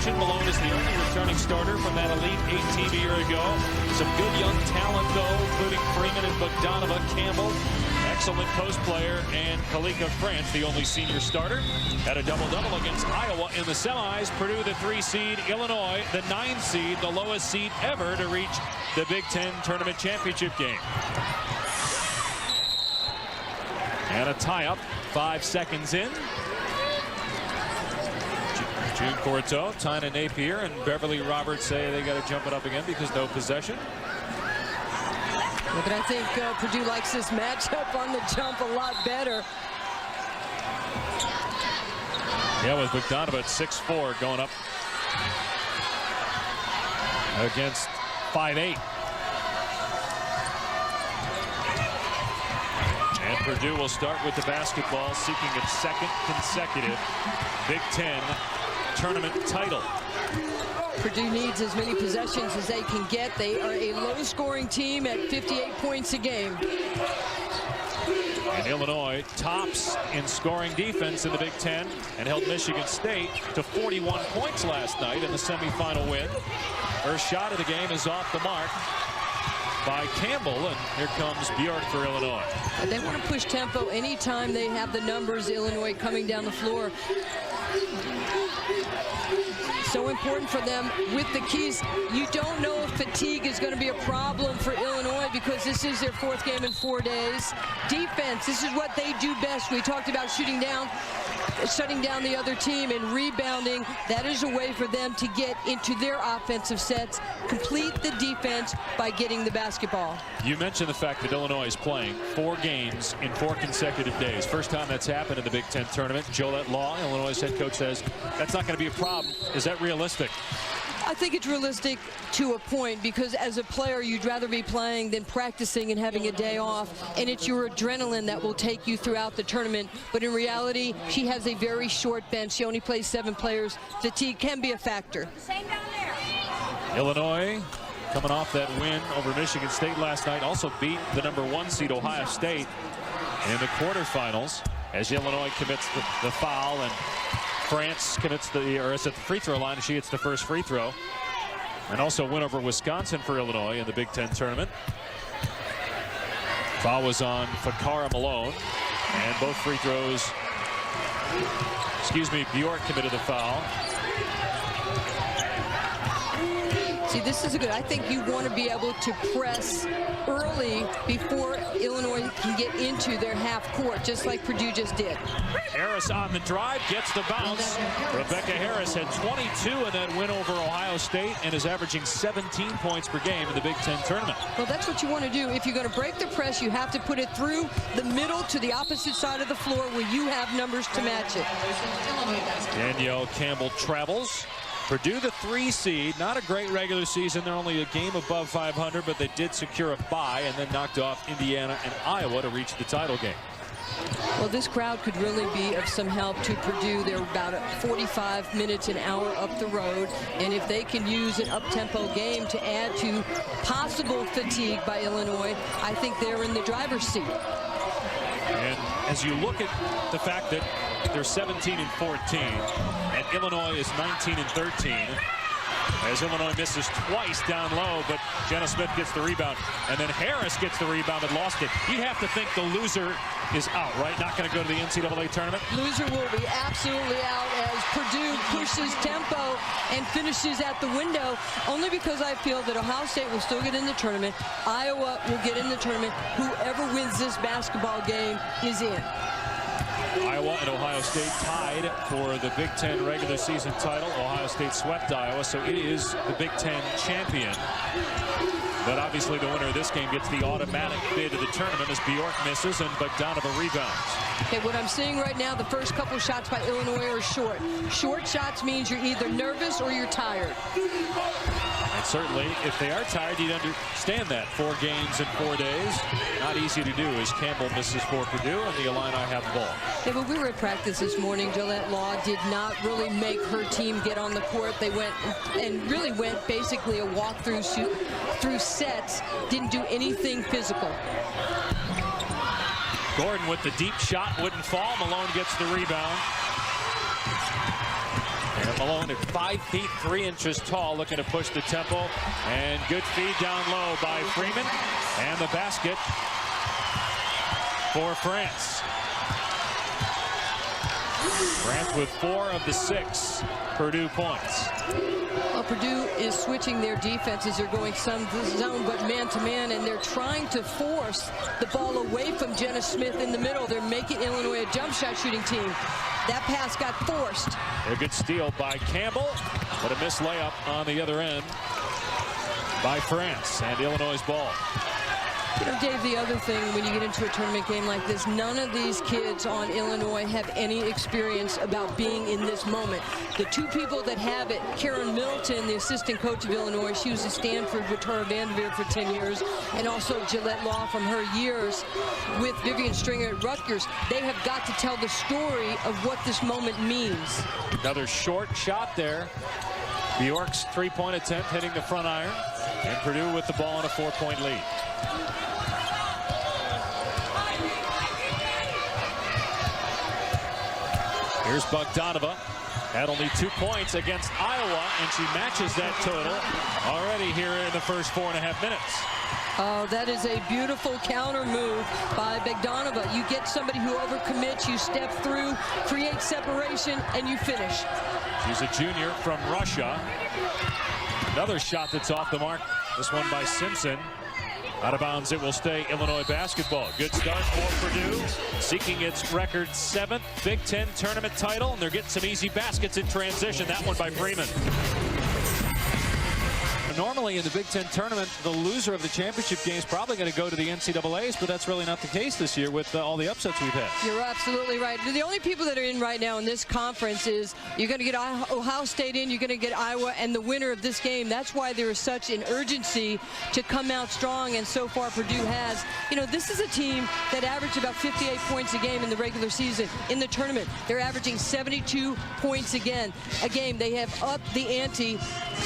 mentioned, Malone is the only returning starter from that Elite 8 team a year ago. Some good young talent, though, including Freeman and Bogdanova, Campbell, excellent post player, and Kalika France, the only senior starter. Had a double-double against Iowa in the semis. Purdue, the 3 seed, Illinois, the 9 seed, the lowest seed ever to reach the Big Ten tournament championship game. And a tie-up, 5 seconds in. June Courteau, Tyna Napier, and Beverly Roberts say they got to jump it up again because no possession. But I think Purdue likes this matchup on the jump a lot better. Yeah, with Bogdanova at 6'4", going up against 5'8". And Purdue will start with the basketball, seeking its 2nd consecutive Big Ten tournament title. Purdue needs as many possessions as they can get. They are a low-scoring team at 58 points a game. And Illinois tops in scoring defense in the Big Ten and held Michigan State to 41 points last night in the semifinal win. First shot of the game is off the mark by Campbell, and here comes Bjork for Illinois. They want to push tempo anytime they have the numbers, Illinois, coming down the floor. So important for them with the keys. You don't know if fatigue is going to be a problem for Illinois because this is their 4th game in 4 days. Defense, this is what they do best. We talked about shutting down the other team and rebounding. That is a way for them to get into their offensive sets, complete the defense by getting the basketball. You mentioned the fact that Illinois is playing 4 games in 4 consecutive days. First time that's happened in the Big Ten tournament. Jolette Law, Illinois' head coach, says that's not going to be a problem. Is that realistic? I think it's realistic to a point because as a player you'd rather be playing than practicing and having a day off, and it's your adrenaline that will take you throughout the tournament. But in reality, she has a very short bench. She only plays 7 players. Fatigue can be a factor. Illinois coming off that win over Michigan State last night, also beat the #1 seed Ohio State in the quarterfinals as Illinois commits the foul, and France commits is at the free throw line, and she hits the first free throw. And also win over Wisconsin for Illinois in the Big Ten tournament. Foul was on Fakara Malone, and both free throws, Bjork committed the foul. See, this is good. I think you want to be able to press early before Illinois can get into their half court, just like Purdue just did. Harris on the drive, gets the bounce. Rebecca Harris had 22 in that win over Ohio State and is averaging 17 points per game in the Big Ten tournament. Well, that's what you want to do. If you're going to break the press, you have to put it through the middle to the opposite side of the floor where you have numbers to match it. Danielle Campbell travels. Purdue, the 3 seed, not a great regular season. They're only a game above 500, but they did secure a bye and then knocked off Indiana and Iowa to reach the title game. Well, this crowd could really be of some help to Purdue. They're about 45 minutes, an hour up the road. And if they can use an up-tempo game to add to possible fatigue by Illinois, I think they're in the driver's seat. And as you look at the fact that they're 17 and 14, and Illinois is 19 and 13, as Illinois misses twice down low, but Jenna Smith gets the rebound, and then Harris gets the rebound and lost it. You'd have to think the loser is out, right? Not going to go to the NCAA tournament? Loser will be absolutely out as Purdue pushes tempo and finishes at the window, only because I feel that Ohio State will still get in the tournament. Iowa will get in the tournament. Whoever wins this basketball game is in. Iowa and Ohio State tied for the Big Ten regular season title. Ohio State swept Iowa, so it is the Big Ten champion. But obviously the winner of this game gets the automatic bid to the tournament as Bjork misses and Bogdanova rebounds. Okay, what I'm seeing right now, the first couple shots by Illinois are short. Short shots means you're either nervous or you're tired. And certainly, if they are tired, you'd understand that. 4 games in 4 days. Not easy to do as Campbell misses for Purdue and the Illini have the ball. Yeah, but we were at practice this morning. Jolette Law did not really make her team get on the court. They went and really went basically a walk-through through sets. Didn't do anything physical. Gordon with the deep shot, wouldn't fall. Malone gets the rebound. And Malone at 5 feet 3 inches tall, looking to push the tempo. And good feed down low by Freeman. And the basket for France. France with 4 of the 6 Purdue points. Well, Purdue is switching their defenses. They're going some zone but man-to-man, and they're trying to force the ball away from Jenna Smith in the middle. They're making Illinois a jump shot shooting team. That pass got forced. A good steal by Campbell, but a missed layup on the other end by France, and Illinois' ball. You know, Dave, the other thing when you get into a tournament game like this, none of these kids on Illinois have any experience about being in this moment. The 2 people that have it, Karen Middleton, the assistant coach of Illinois, she was at Stanford with Tara Vanderveer for 10 years, and also Gillette Law from her years with Vivian Stringer at Rutgers. They have got to tell the story of what this moment means. Another short shot there. Bjork's 3-point attempt hitting the front iron, and Purdue with the ball in a 4-point lead. Here's Bogdanova, had only 2 points against Iowa, and she matches that total already here in the first 4.5 minutes. Oh, that is a beautiful counter move by Bogdanova. You get somebody who overcommits, you step through, create separation, and you finish. She's a junior from Russia. Another shot that's off the mark. This one by Simpson. Out of bounds, it will stay Illinois basketball. Good start for Purdue, seeking its record 7th Big Ten tournament title, and they're getting some easy baskets in transition. That one by Freeman. Normally in the Big Ten tournament, the loser of the championship game is probably going to go to the NCAAs, but that's really not the case this year with all the upsets we've had. You're absolutely right. The only people that are in right now in this conference is you're going to get Ohio State in, you're going to get Iowa, and the winner of this game. That's why there is such an urgency to come out strong, and so far Purdue has. You know, this is a team that averaged about 58 points a game in the regular season. In the tournament, they're averaging 72 points a game. They have upped the ante,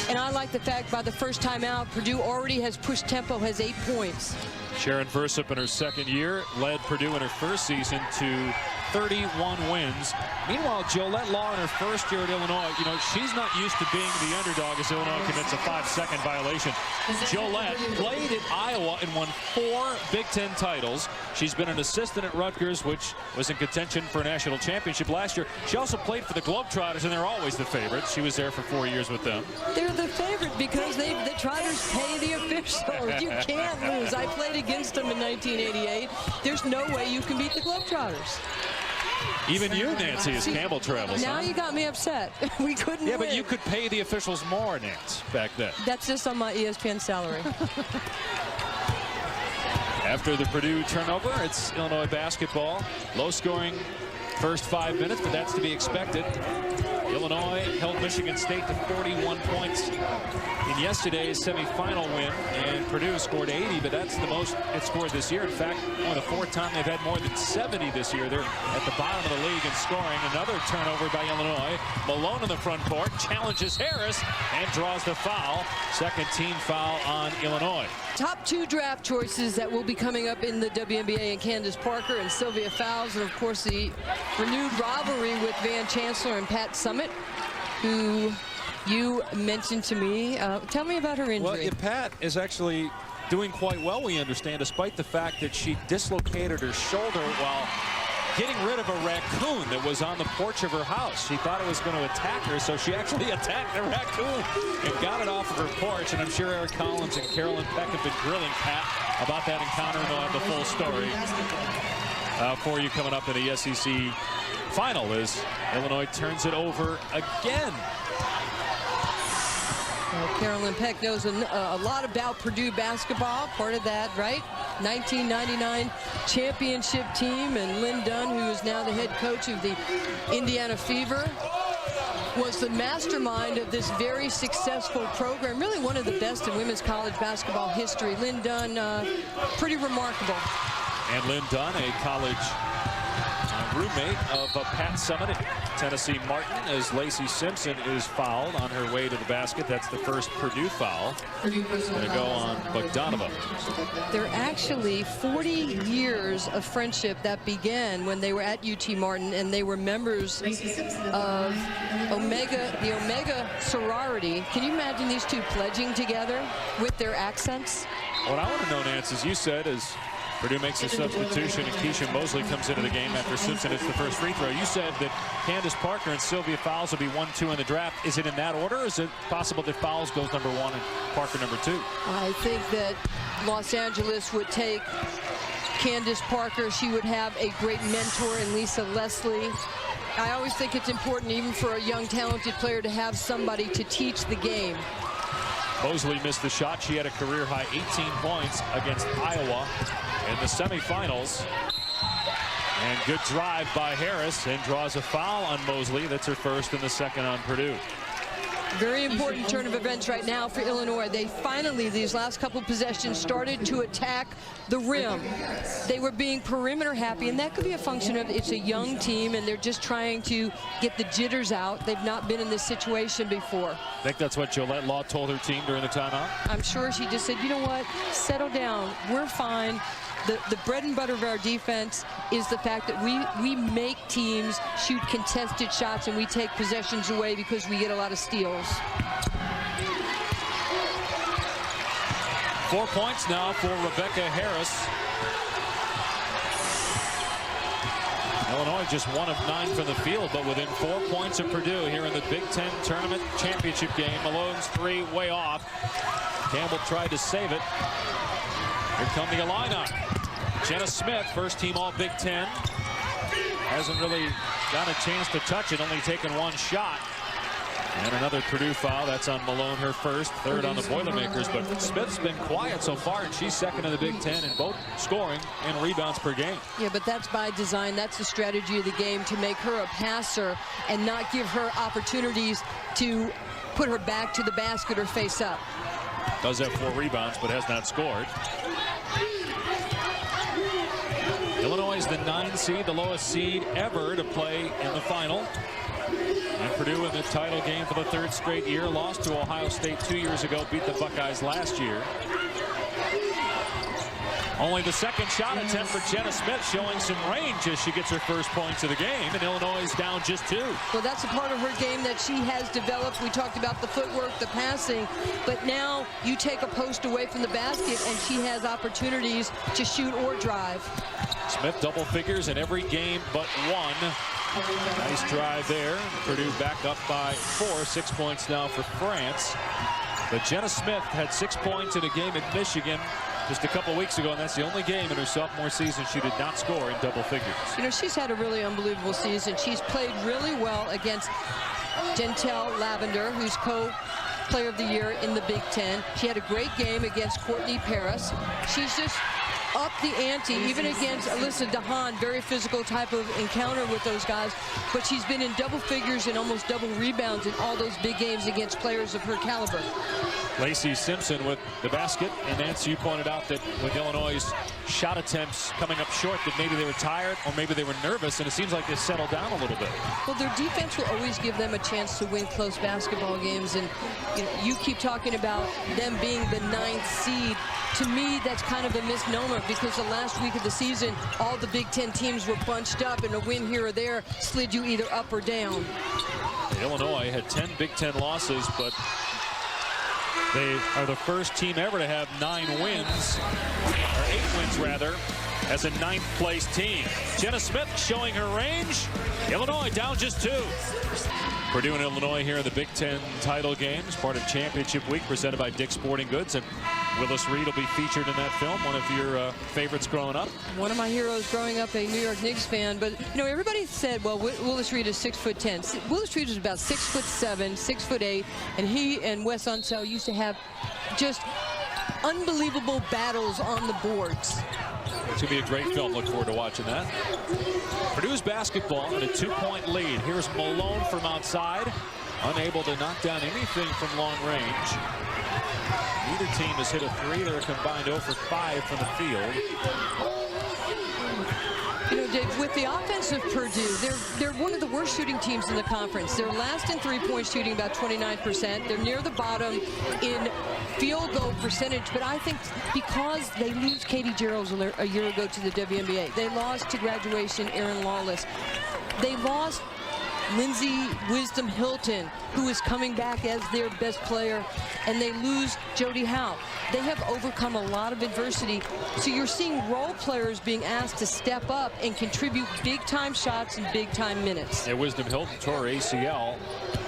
and I like the fact by the first time out, Purdue already has pushed tempo, has 8 points. Sharon Versup in her second year led Purdue in her first season to 31 wins. Meanwhile, Gillette Law in her first year at Illinois, you know, she's not used to being the underdog as Illinois commits a 5-second violation. Gillette played at Iowa and won 4 Big Ten titles. She's been an assistant at Rutgers, which was in contention for a national championship last year. She also played for the Globetrotters, and they're always the favorites. She was there for 4 years with them. They're the favorite because the Trotters pay the officials. You can't lose. I played against them in 1988. There's no way you can beat the Globetrotters. Even you, Nancy, as Campbell travels. Now you got me upset. We couldn't win. But you could pay the officials more, Nance, back then. That's just on my ESPN salary. After the Purdue turnover, it's Illinois basketball. Low-scoring first 5 minutes, but that's to be expected. Illinois held Michigan State to 41 points in yesterday's semifinal win, and Purdue scored 80, but that's the most it scored this year. In fact, only the 4th time they've had more than 70 this year. They're at the bottom of the league in scoring. Another turnover by Illinois. Malone in the front court challenges Harris and draws the foul. Second team foul on Illinois. Top 2 draft choices that will be coming up in the WNBA in Candace Parker and Sylvia Fowles, and of course the renewed rivalry with Van Chancellor and Pat Summitt, who you mentioned to me. Tell me about her injury. Well, Pat is actually doing quite well, we understand, despite the fact that she dislocated her shoulder while getting rid of a raccoon that was on the porch of her house. She thought it was going to attack her, so she actually attacked the raccoon and got it off of her porch. And I'm sure Eric Collins and Carolyn Peck have been grilling Pat about that encounter, and they'll have the full story for you coming up in the SEC final as Illinois turns it over again. Well, Carolyn Peck knows a lot about Purdue basketball, part of that, right? 1999 championship team, and Lynn Dunn, who is now the head coach of the Indiana Fever, was the mastermind of this very successful program, really one of the best in women's college basketball history. Lynn Dunn, pretty remarkable. And Lynn Dunn, a college roommate of Pat Summitt at Tennessee Martin, as Lacey Simpson is fouled on her way to the basket. That's the first Purdue foul. Going to go on Bogdanova. They're actually 40 years of friendship that began when they were at UT Martin, and they were members of the Omega sorority. Can you imagine these two pledging together with their accents? What I want to know, Nance, as you said, is Purdue makes a substitution and Keisha Mosley comes into the game after Simpson hits the first free throw. You said that Candace Parker and Sylvia Fowles will be 1-2 in the draft. Is it in that order, or is it possible that Fowles goes number 1 and Parker number 2? I think that Los Angeles would take Candace Parker. She would have a great mentor in Lisa Leslie. I always think it's important, even for a young, talented player, to have somebody to teach the game. Mosley missed the shot. She had a career-high 18 points against Iowa in the semifinals. And good drive by Harris, and draws a foul on Mosley. That's her first and the second on Purdue. Very important turn of events right now for Illinois. They finally, these last couple possessions, started to attack the rim. They were being perimeter happy, and that could be a function of it's a young team and they're just trying to get the jitters out. They've not been in this situation before. I think that's what Jolette Law told her team during the timeout. I'm sure she just said, you know what, settle down. We're fine. The bread and butter of our defense is the fact that we make teams shoot contested shots and we take possessions away because we get a lot of steals. 4 points now for Rebecca Harris. Illinois just 1 of 9 from the field, but within 4 points of Purdue here in the Big Ten Tournament Championship game. Malone's 3 way off. Campbell tried to save it. Here come the Illini. Jenna Smith, first team all Big Ten. Hasn't really got a chance to touch it, only taken 1 shot. And another Purdue foul. That's on Malone, her first, third on the Boilermakers. But Smith's been quiet so far, and she's second in the Big Ten in both scoring and rebounds per game. Yeah, but that's by design. That's the strategy of the game, to make her a passer and not give her opportunities to put her back to the basket or face up. Does have 4 rebounds, but has not scored. Illinois is the 9th seed, the lowest seed ever to play in the final. And Purdue in the title game for the 3rd straight year. Lost to Ohio State 2 years ago, beat the Buckeyes last year. Only the second shot attempt for Jenna Smith, showing some range as she gets her first points of the game, and Illinois is down just 2. Well, that's a part of her game that she has developed. We talked about the footwork, the passing, but now you take a post away from the basket and she has opportunities to shoot or drive. Smith double figures in every game but 1. Nice drive there. Purdue back up by 4, 6 points now for France. But Jenna Smith had 6 points in a game at Michigan just a couple weeks ago, and that's the only game in her sophomore season she did not score in double figures. You know, she's had a really unbelievable season. She's played really well against Gentel Lavender, who's co-player of the year in the Big Ten. She had a great game against Courtney Paris. She's just up the ante, even against Alyssa DeHaan, very physical type of encounter with those guys, but she's been in double figures and almost double rebounds in all those big games against players of her caliber. Lacey Simpson with the basket, and Nancy, you pointed out that with Illinois' shot attempts coming up short, that maybe they were tired or maybe they were nervous, and it seems like they settled down a little bit. Well, their defense will always give them a chance to win close basketball games, and you keep talking about them being the 9th seed. To me, that's kind of a misnomer, because the last week of the season, all the Big Ten teams were bunched up, and a win here or there slid you either up or down. Illinois had 10 Big Ten losses, but they are the first team ever to have 9 wins, or 8 wins rather, as a 9th place team. Jenna Smith showing her range. Illinois down just 2. Purdue and Illinois here in the Big Ten title games, part of Championship Week, presented by Dick's Sporting Goods. And Willis Reed will be featured in that film, one of your favorites growing up. One of my heroes growing up, a New York Knicks fan. But, you know, everybody said, well, Willis Reed is 6'10". Willis Reed was about 6'7", 6'8", and he and Wes Unseld used to have just unbelievable battles on the boards. It's going to be a great film. Look forward to watching that. Purdue's basketball in a 2-point lead. Here's Malone from outside, unable to knock down anything from long range. Neither team has hit a 3. They're combined 0 for 5 from the field. You know, Dave, with the offense of Purdue, they're one of the worst shooting teams in the conference. They're last in three-point shooting, about 29%. They're near the bottom in field goal percentage, but I think because they lose Katie Gerald a year ago to the WNBA, they lost to graduation Aaron Lawless, they lost Lindsay Wisdom Hilton, who is coming back as their best player, and they lose Jody Howe. They have overcome a lot of adversity, so you're seeing role players being asked to step up and contribute big-time shots and big-time minutes. Yeah, Wisdom Hilton tore ACL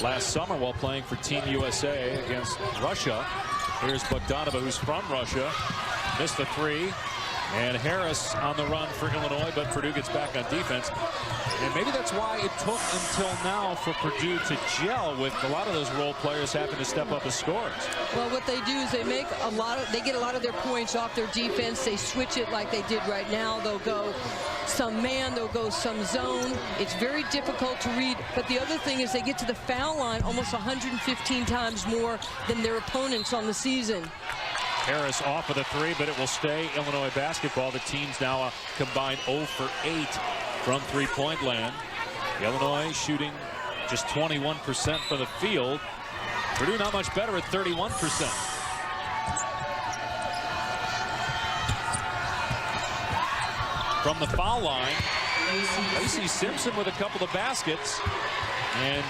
last summer while playing for Team USA against Russia. Here's Bogdanova, who's from Russia, missed the three. And Harris on the run for Illinois, but Purdue gets back on defense. And maybe that's why it took until now for Purdue to gel, with a lot of those role players having to step up as scorers. Well, what they do is they get a lot of their points off their defense. They switch it like they did right now. They'll go some man, they'll go some zone. It's very difficult to read. But the other thing is they get to the foul line almost 115 times more than their opponents on the season. Harris off of the three, but it will stay Illinois basketball. The team's now a combined 0 for 8 from three-point land. Illinois shooting just 21% for the field. Purdue not much better at 31%. From the foul line, Lacey Simpson with a couple of baskets. And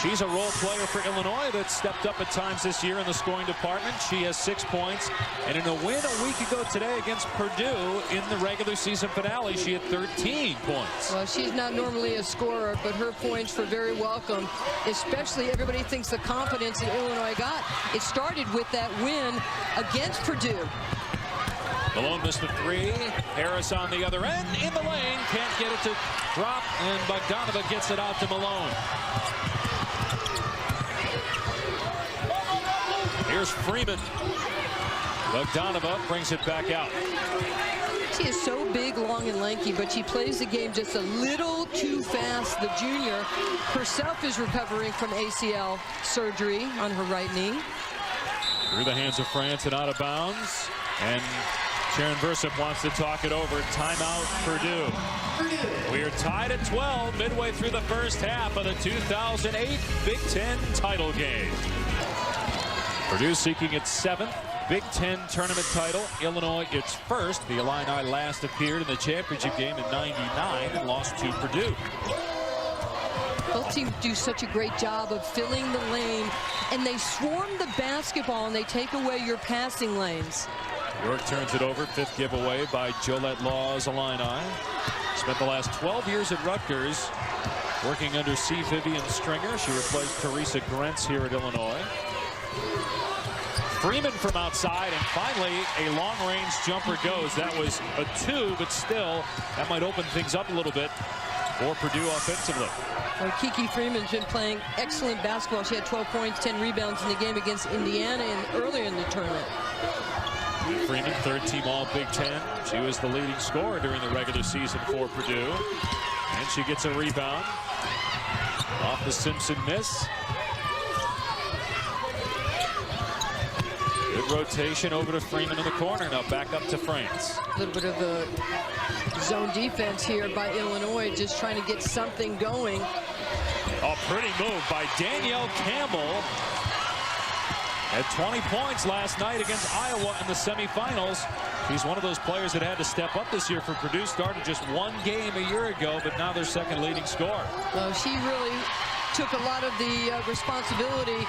she's a role player for Illinois that stepped up at times this year in the scoring department. She has 6 points. And in a win a week ago today against Purdue in the regular season finale, she had 13 points. Well, she's not normally a scorer, but her points were very welcome. Especially, everybody thinks the confidence that Illinois got, it started with that win against Purdue. Malone missed the three. Harris on the other end, in the lane, can't get it to drop, and Bogdanova gets it out to Malone. Here's Freeman. Bogdanova brings it back out. She is so big, long, and lanky, but she plays the game just a little too fast. The junior herself is recovering from ACL surgery on her right knee. Through the hands of France and out of bounds. And Sharon Versup wants to talk it over. Timeout, Purdue. We are tied at 12 midway through the first half of the 2008 Big Ten title game. Purdue seeking its 7th Big Ten tournament title. Illinois its first. The Illini last appeared in the championship game in '99 and lost to Purdue. Both teams do such a great job of filling the lane, and they swarm the basketball and they take away your passing lanes. York turns it over. 5th giveaway by Jolette Law's Illini. Spent the last 12 years at Rutgers working under C. Vivian Stringer. She replaced Teresa Grentz here at Illinois. Freeman from outside, and finally a long-range jumper goes. That was a 2, but still that might open things up a little bit for Purdue offensively. Well, Kiki Freeman's been playing excellent basketball. She had 12 points, 10 rebounds in the game against Indiana and earlier in the tournament. Freeman, 3rd-team All-Big Ten. She was the leading scorer during the regular season for Purdue. And she gets a rebound off the Simpson miss. Good rotation over to Freeman in the corner. Now back up to France. A little bit of a zone defense here by Illinois, just trying to get something going. A pretty move by Danielle Campbell. Had 20 points last night against Iowa in the semifinals. She's one of those players that had to step up this year for Purdue. Started just 1 game a year ago, but now their 2nd leading scorer. Well, she really took a lot of the responsibility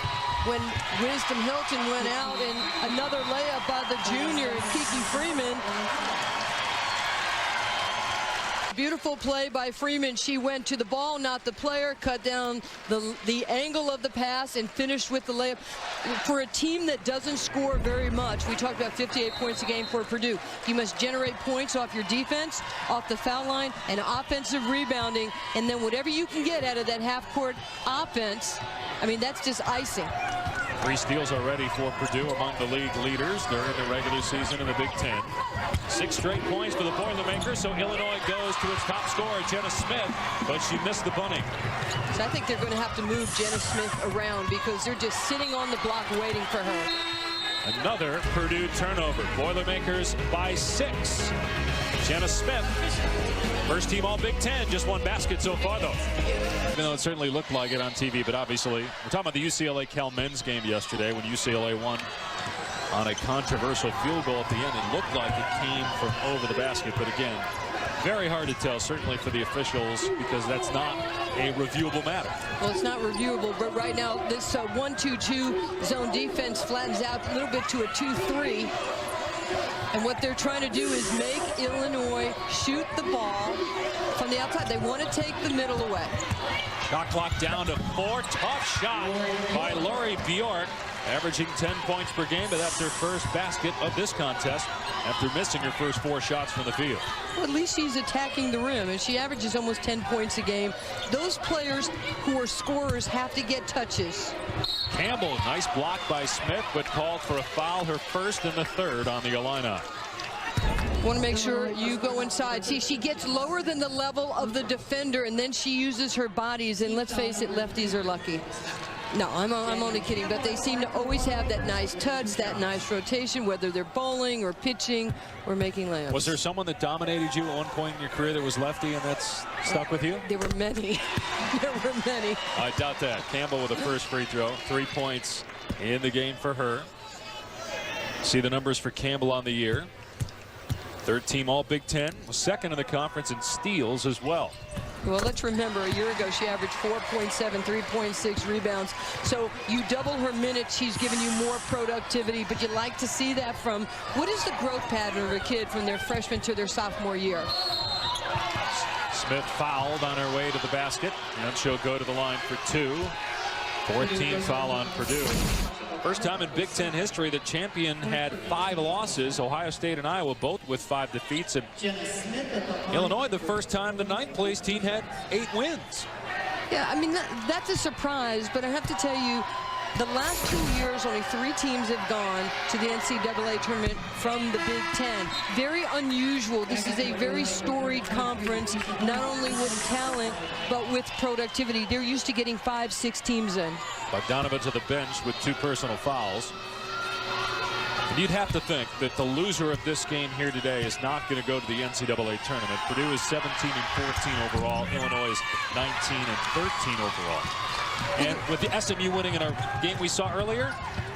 when Wisdom Hilton went out, and another layup by the junior, Kiki Freeman. Beautiful play by Freeman. She went to the ball, not the player, cut down the angle of the pass, and finished with the layup. For a team that doesn't score very much, we talked about 58 points a game for Purdue. You must generate points off your defense, off the foul line, and offensive rebounding, and then whatever you can get out of that half-court offense, I mean, that's just icing. 3 steals already for Purdue, among the league leaders during the regular season in the Big Ten. 6 straight points for the Boilermakers, so Illinois goes to its top scorer, Jenna Smith, but she missed the bunting. So I think they're going to have to move Jenna Smith around because they're just sitting on the block waiting for her. Another Purdue turnover. Boilermakers by 6. Jenna Smith, first team all Big Ten, just one basket so far though. Even though it certainly looked like it on TV, but obviously we're talking about the UCLA-Cal men's game yesterday when UCLA won on a controversial field goal at the end. It looked like it came from over the basket, but again, very hard to tell, certainly for the officials, because that's not a reviewable matter. Well, it's not reviewable, but right now this 1-2-2 zone defense flattens out a little bit to a 2-3. And what they're trying to do is make Illinois shoot the ball from the outside. They want to take the middle away. Shot clock down to 4. Tough shot by Lori Bjork, averaging 10 points per game, but that's her first basket of this contest after missing her first 4 shots from the field. Well, at least she's attacking the rim, and she averages almost 10 points a game. Those players who are scorers have to get touches. Campbell, nice block by Smith, but called for a foul, her first and the third on the Illini. Want to make sure you go inside. See, she gets lower than the level of the defender, and then she uses her bodies, and let's face it, lefties are lucky. No, I'm only kidding, but they seem to always have that nice touch, that nice rotation, whether they're bowling or pitching or making layups. Was there someone that dominated you at one point in your career that was lefty and that's stuck with you? There were many. There were many. I doubt that. Campbell with the first free throw. 3 points in the game for her. See the numbers for Campbell on the year. Third team all Big Ten. Was second in the conference in steals as well. Well, let's remember, a year ago, she averaged 4.7, 3.6 rebounds. So you double her minutes, she's giving you more productivity, but you like to see that from, what is the growth pattern of a kid from their freshman to their sophomore year? Smith fouled on her way to the basket, and she'll go to the line for 2. 14th foul on Purdue. First time in Big Ten history that champion had 5 losses. Ohio State and Iowa both with 5 defeats. And Illinois, the first time the 9th place team had 8 wins. Yeah, I mean, that's a surprise, but I have to tell you, the last 2 years, only 3 teams have gone to the NCAA tournament from the Big Ten. Very unusual. This is a very storied conference, not only with talent, but with productivity. They're used to getting 5, 6 teams in. Bogdanova to the bench with 2 personal fouls. And you'd have to think that the loser of this game here today is not going to go to the NCAA tournament. Purdue is 17 and 14 overall. Illinois is 19 and 13 overall. And with the SMU winning in our game we saw earlier,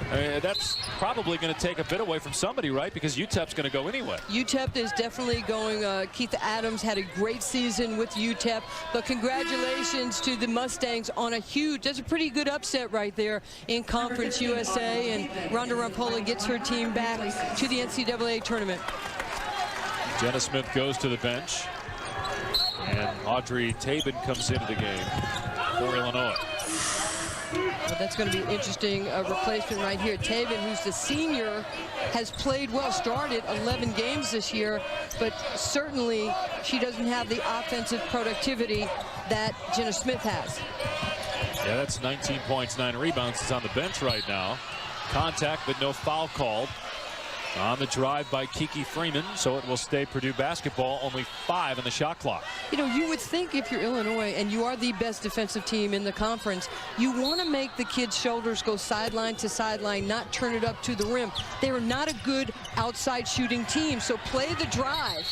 that's probably going to take a bit away from somebody, right? Because UTEP's going to go anyway. UTEP is definitely going. Keith Adams had a great season with UTEP, but congratulations to the Mustangs on a huge, that's a pretty good upset right there in Conference USA, and Rhonda Rampolla gets her team back to the NCAA tournament. Jenna Smith goes to the bench, and Audrey Tabin comes into the game for Illinois. Well, that's going to be an interesting replacement right here. Taven, who's the senior, has played well, started 11 games this year, but certainly she doesn't have the offensive productivity that Jenna Smith has. Yeah, that's 19 points, 9 rebounds. It's on the bench right now. Contact, but no foul called on the drive by Kiki Freeman, so it will stay Purdue basketball. Only 5 in the shot clock. You know, you would think if you're Illinois and you are the best defensive team in the conference, you want to make the kids' shoulders go sideline to sideline, not turn it up to the rim. They are not a good outside shooting team, so play the drive.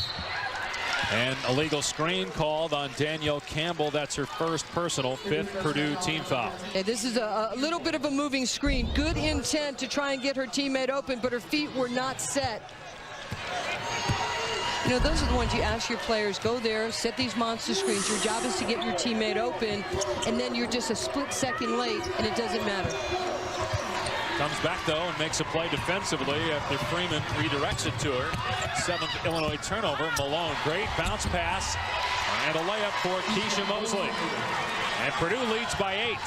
And a legal screen called on Danielle Campbell. That's her first personal, 5th Purdue team foul. Okay, this is a little bit of a moving screen. Good intent to try and get her teammate open, but her feet were not set. You know, those are the ones you ask your players, go there, set these monster screens. Your job is to get your teammate open, and then you're just a split second late, and it doesn't matter. Comes back, though, and makes a play defensively after Freeman redirects it to her. 7th Illinois turnover. Malone, great bounce pass, and a layup for Keisha Mosley. And Purdue leads by 8.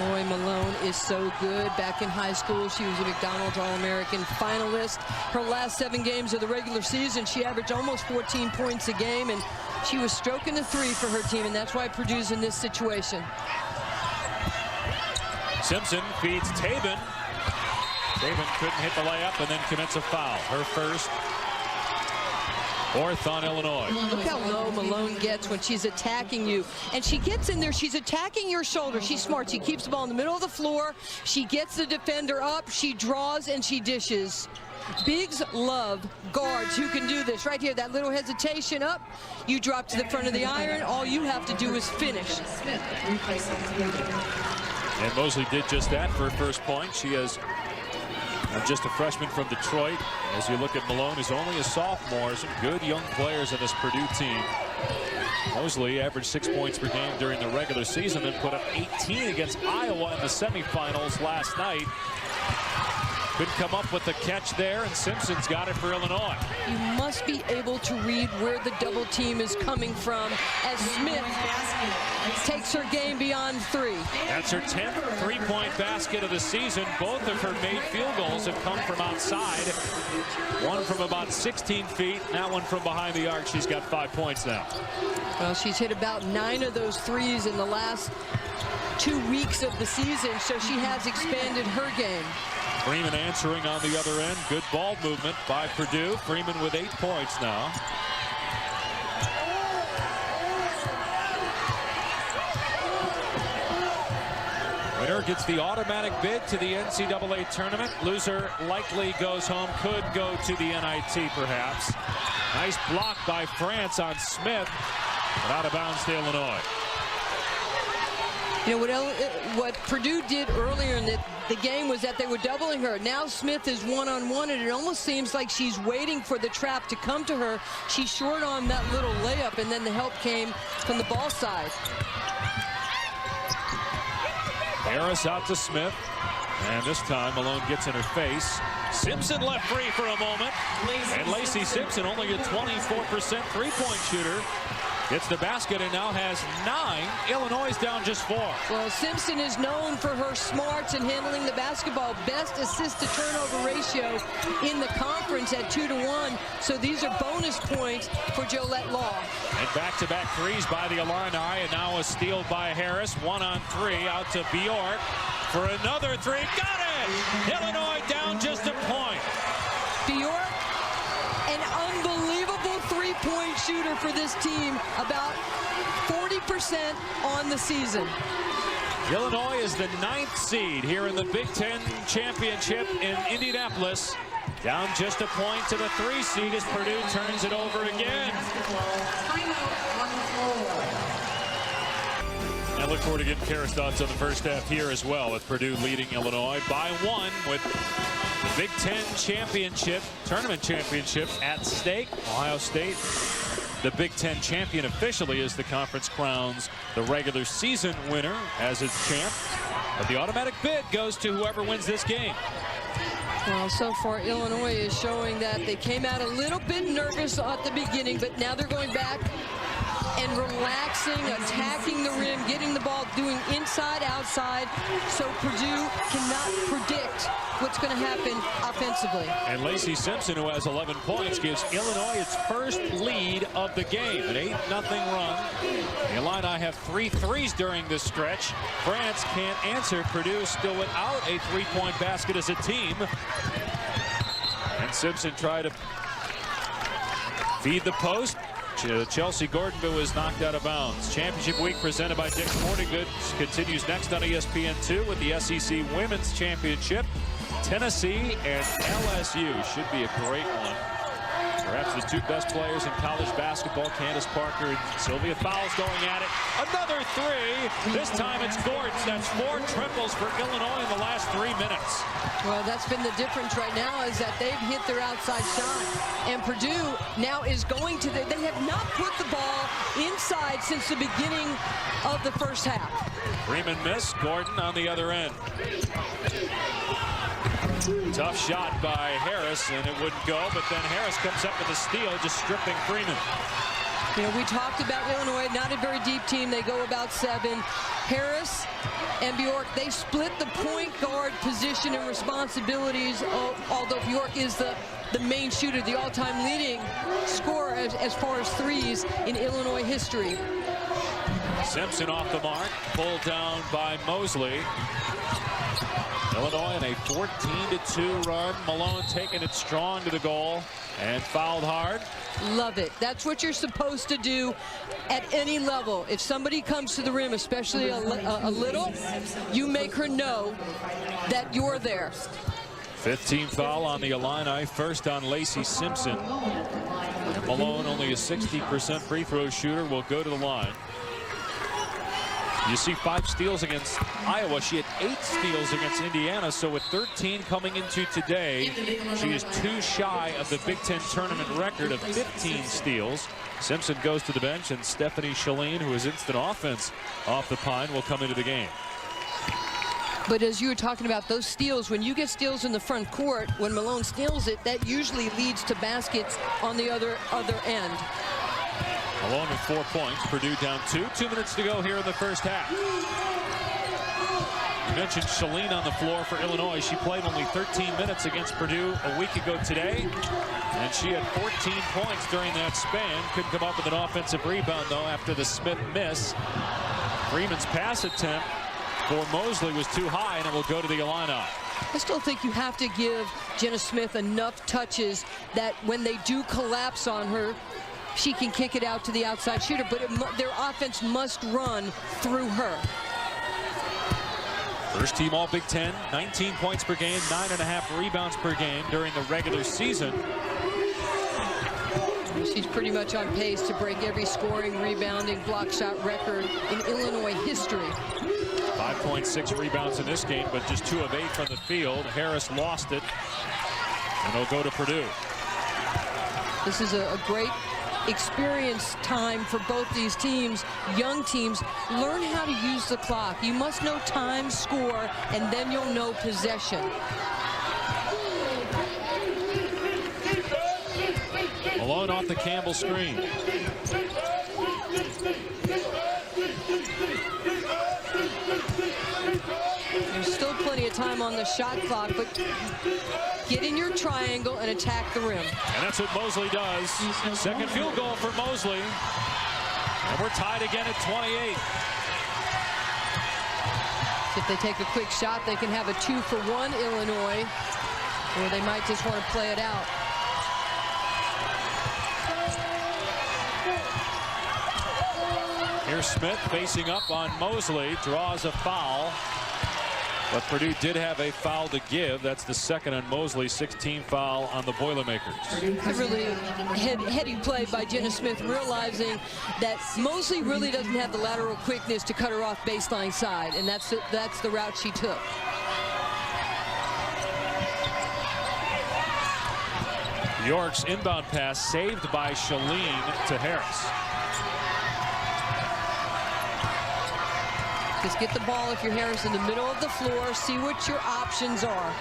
Boy, Malone is so good. Back in high school, she was a McDonald's All-American finalist. Her last 7 games of the regular season, she averaged almost 14 points a game, and she was stroking the 3 for her team, and that's why Purdue's in this situation. Simpson feeds Tabin. Tabin couldn't hit the layup and then commits a foul. Her first, 4th on Illinois. Look how low Malone gets when she's attacking you. And she gets in there, she's attacking your shoulder. She's smart. She keeps the ball in the middle of the floor. She gets the defender up, she draws, and she dishes. Bigs love guards who can do this. Right here, that little hesitation up, you drop to the front of the iron. All you have to do is finish. And Mosley did just that for her first point. She has just a freshman from Detroit. As you look at Malone, who's only a sophomore, some good young players in this Purdue team. Mosley averaged 6 points per game during the regular season, then put up 18 against Iowa in the semifinals last night. Couldn't come up with the catch there, and Simpson's got it for Illinois. You must be able to read where the double team is coming from as Smith takes her game beyond three. That's her 10th three-point basket of the season. Both of her made field goals have come from outside. One from about 16 feet, that one from behind the arc. She's got 5 points now. Well, she's hit about 9 of those threes in the last 2 weeks of the season, so she has expanded her game. Freeman answering on the other end. Good ball movement by Purdue. Freeman with 8 points now. Winner gets the automatic bid to the NCAA tournament. Loser likely goes home. Could go to the NIT perhaps. Nice block by France on Smith. But out of bounds to Illinois. You know, what Purdue did earlier in the game was that they were doubling her. Now Smith is one-on-one, and it almost seems like she's waiting for the trap to come to her. She's short on that little layup, and then the help came from the ball side. Harris out to Smith, and this time Malone gets in her face. Simpson left free for a moment, and Lacey Simpson, only a 24% three-point shooter, gets the basket and now has 9. Illinois is down just 4. Well, Simpson is known for her smarts and handling the basketball. Best assist-to-turnover ratio in the conference at 2-to-1. So these are bonus points for Jolette Law. And back-to-back threes by the Illini, and now a steal by Harris. 1-on-3 out to Bjork for another three. Got it! Illinois down just a point. Bjork, an unbelievable three-point shooter for this team, about 40% on the season. Illinois is the 9th seed here in the Big Ten Championship in Indianapolis. Down just a point to the 3 seed as Purdue turns it over again. I look forward to getting Kara's thoughts on the first half here as well, with Purdue leading Illinois by 1 with the Big Ten Championship, Tournament Championship at stake. Ohio State, the Big Ten champion officially, as the conference crowns the regular season winner as its champ. But the automatic bid goes to whoever wins this game. Well, so far Illinois is showing that they came out a little bit nervous at the beginning, but now they're going back and relaxing, attacking the rim, getting the ball, doing inside, outside, so Purdue cannot predict what's going to happen offensively. And Lacey Simpson, who has 11 points, gives Illinois its first lead of the game, an 8-0 run. The Illini have 3 threes during this stretch. France can't answer. Purdue still without a 3-point basket as a team. And Simpson tried to feed the post. Chelsea Gordon was knocked out of bounds. Championship week presented by Dick's Sporting Goods continues next on ESPN2 with the SEC Women's Championship. Tennessee and LSU should be a great one. Perhaps the 2 best players in college basketball, Candace Parker and Sylvia Fowles, going at it. Another 3. This time it's Gordon. That's 4 triples for Illinois in the last 3 minutes. Well, that's been the difference right now, is that they've hit their outside shot. And Purdue now is going to they have not put the ball inside since the beginning of the first half. Freeman missed. Gordon on the other end. Tough shot by Harris, and it wouldn't go, but then Harris comes up with a steal, just stripping Freeman. You know, we talked about Illinois, not a very deep team. They go about 7. Harris and Bjork, they split the point guard position and responsibilities, although Bjork is the main shooter, the all-time leading scorer as far as threes in Illinois history. Simpson off the mark, pulled down by Mosley. Illinois in a 14-2 run. Malone taking it strong to the goal and fouled hard. Love it. That's what you're supposed to do at any level. If somebody comes to the rim, especially a little, you make her know that you're there. Fifth team foul on the Illini, first on Lacey Simpson. Malone, only a 60% free throw shooter, will go to the line. You see 5 steals against Iowa. She had 8 steals against Indiana. So with 13 coming into today, she is 2 shy of the Big Ten tournament record of 15 steals. Simpson goes to the bench, and Stephanie Shalene, who is instant offense off the pine, will come into the game. But as you were talking about those steals, when you get steals in the front court, when Malone steals it, that usually leads to baskets on the other end. Malone with 4 points. Purdue down 2. 2 minutes to go here in the first half. You mentioned Shalene on the floor for Illinois. She played only 13 minutes against Purdue a week ago today, and she had 14 points during that span. Couldn't come up with an offensive rebound, though, after the Smith miss. Freeman's pass attempt for Mosley was too high, and it will go to the Illini. I still think you have to give Jenna Smith enough touches that when they do collapse on her, she can kick it out to the outside shooter, but their offense must run through her. First team all Big Ten, 19 points per game, 9.5 rebounds per game during the regular season. She's pretty much on pace to break every scoring, rebounding, block shot record in Illinois history. 5.6 rebounds in this game, but just 2 of 8 from the field. Harris lost it, and they'll go to Purdue. This is a great experience time for both these teams, young teams. Learn how to use the clock. You must know time, score, and then you'll know possession. Malone off the Campbell screen. There's still plenty of time on the shot clock, but get in your triangle and attack the rim. And that's what Mosley does. Second field goal for Mosley. And we're tied again at 28. If they take a quick shot, they can have a 2-for-1 Illinois, or they might just want to play it out. Here's Smith facing up on Mosley, draws a foul. But Purdue did have a foul to give. That's the second on Mosley, 16 foul on the Boilermakers. A really heady play by Jenna Smith, realizing that Mosley really doesn't have the lateral quickness to cut her off baseline side, and that's the route she took. York's inbound pass saved by Shalene to Harris. Just get the ball if you're Harris in the middle of the floor, see what your options are.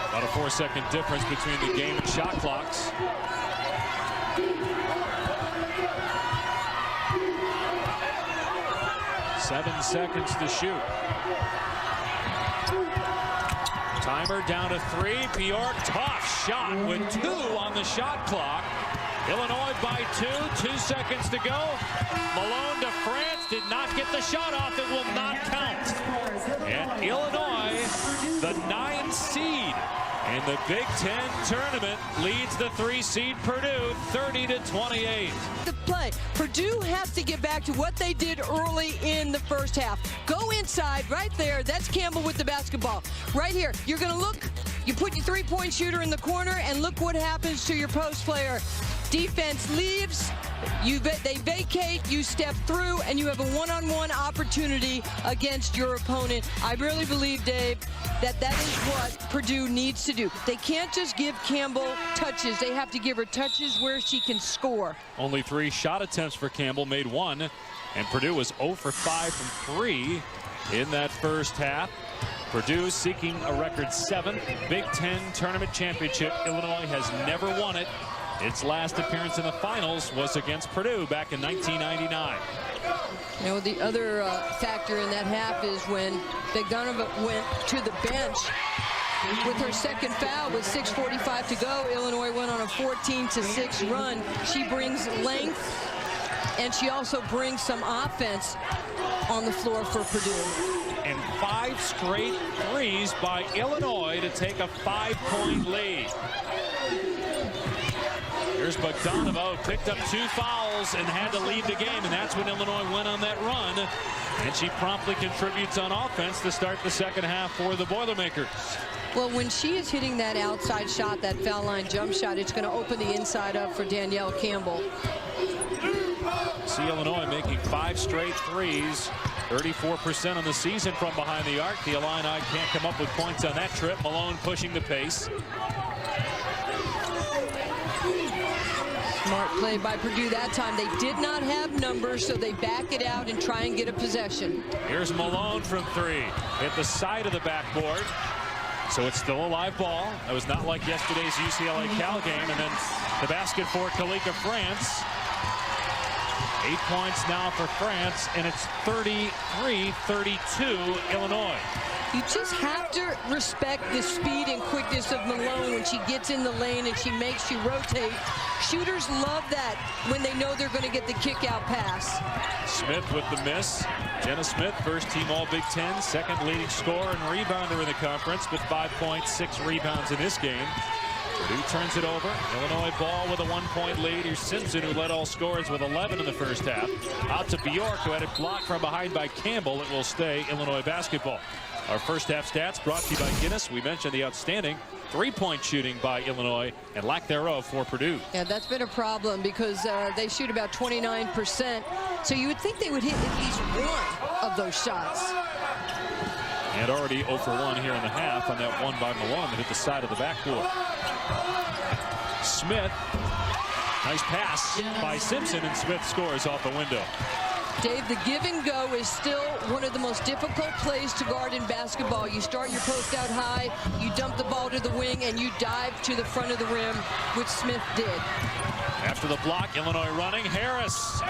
About a 4-second difference between the game and shot clocks. Seven seconds to shoot. Timer down to 3. Bjork, tough shot with 2 on the shot clock. Illinois by 2. 2 seconds to go. Malone to France, did not get the shot off. It will not count. And Illinois, the 9th seed in the Big Ten tournament, leads the 3 seed Purdue 30-28. The play. Purdue has to get back to what they did early in the first half. Go inside right there. That's Campbell with the basketball. Right here. You're going to look. You put your 3-point shooter in the corner, and look what happens to your post player. Defense leaves, they vacate, you step through, and you have a one-on-one opportunity against your opponent. I really believe, Dave, that is what Purdue needs to do. They can't just give Campbell touches. They have to give her touches where she can score. Only 3 shot attempts for Campbell, made 1, and Purdue was 0 for 5 from 3 in that first half. Purdue seeking a record 7th Big Ten tournament championship. Illinois has never won it. Its last appearance in the finals was against Purdue back in 1999. You know, the other factor in that half is when Bogdanova went to the bench with her second foul with 6:45 to go. Illinois went on a 14-6 run. She brings length, and she also brings some offense on the floor for Purdue. And 5 straight threes by Illinois to take a 5-point lead. Here's Bogdanova, who picked up 2 fouls and had to leave the game, and that's when Illinois went on that run. And she promptly contributes on offense to start the second half for the Boilermakers. Well, when she is hitting that outside shot, that foul line jump shot, it's going to open the inside up for Danielle Campbell. See Illinois making 5 straight threes. 34% on the season from behind the arc. The Illini can't come up with points on that trip. Malone pushing the pace. Smart play by Purdue that time. They did not have numbers, so they back it out and try and get a possession. Here's Malone from 3. Hit the side of the backboard. So it's still a live ball. That was not like yesterday's UCLA Cal game. And then the basket for Kalika France. 8 points now for France, and it's 33-32 Illinois. You just have to respect the speed and quickness of Malone when she gets in the lane and she rotate. Shooters love that when they know they're going to get the kick-out pass. Smith with the miss. Jenna Smith, first team All Big Ten, second leading scorer and rebounder in the conference, with 5 points, 6 rebounds in this game. Purdue turns it over. Illinois ball with a 1-point lead. Here's Simpson, who led all scorers with 11 in the first half. Out to Bjork, who had it blocked from behind by Campbell. It will stay Illinois basketball. Our first half stats brought to you by Guinness. We mentioned the outstanding 3-point shooting by Illinois and lack thereof for Purdue. Yeah, that's been a problem because they shoot about 29%. So you would think they would hit at least one of those shots. And already 0 for 1 here in the half on that one by Malone that hit the side of the backboard. Smith, nice pass by Simpson, and Smith scores off the window. Dave, the give and go is still one of the most difficult plays to guard in basketball. You start your post out high, you dump the ball to the wing, and you dive to the front of the rim, which Smith did. After the block, Illinois running. Harris,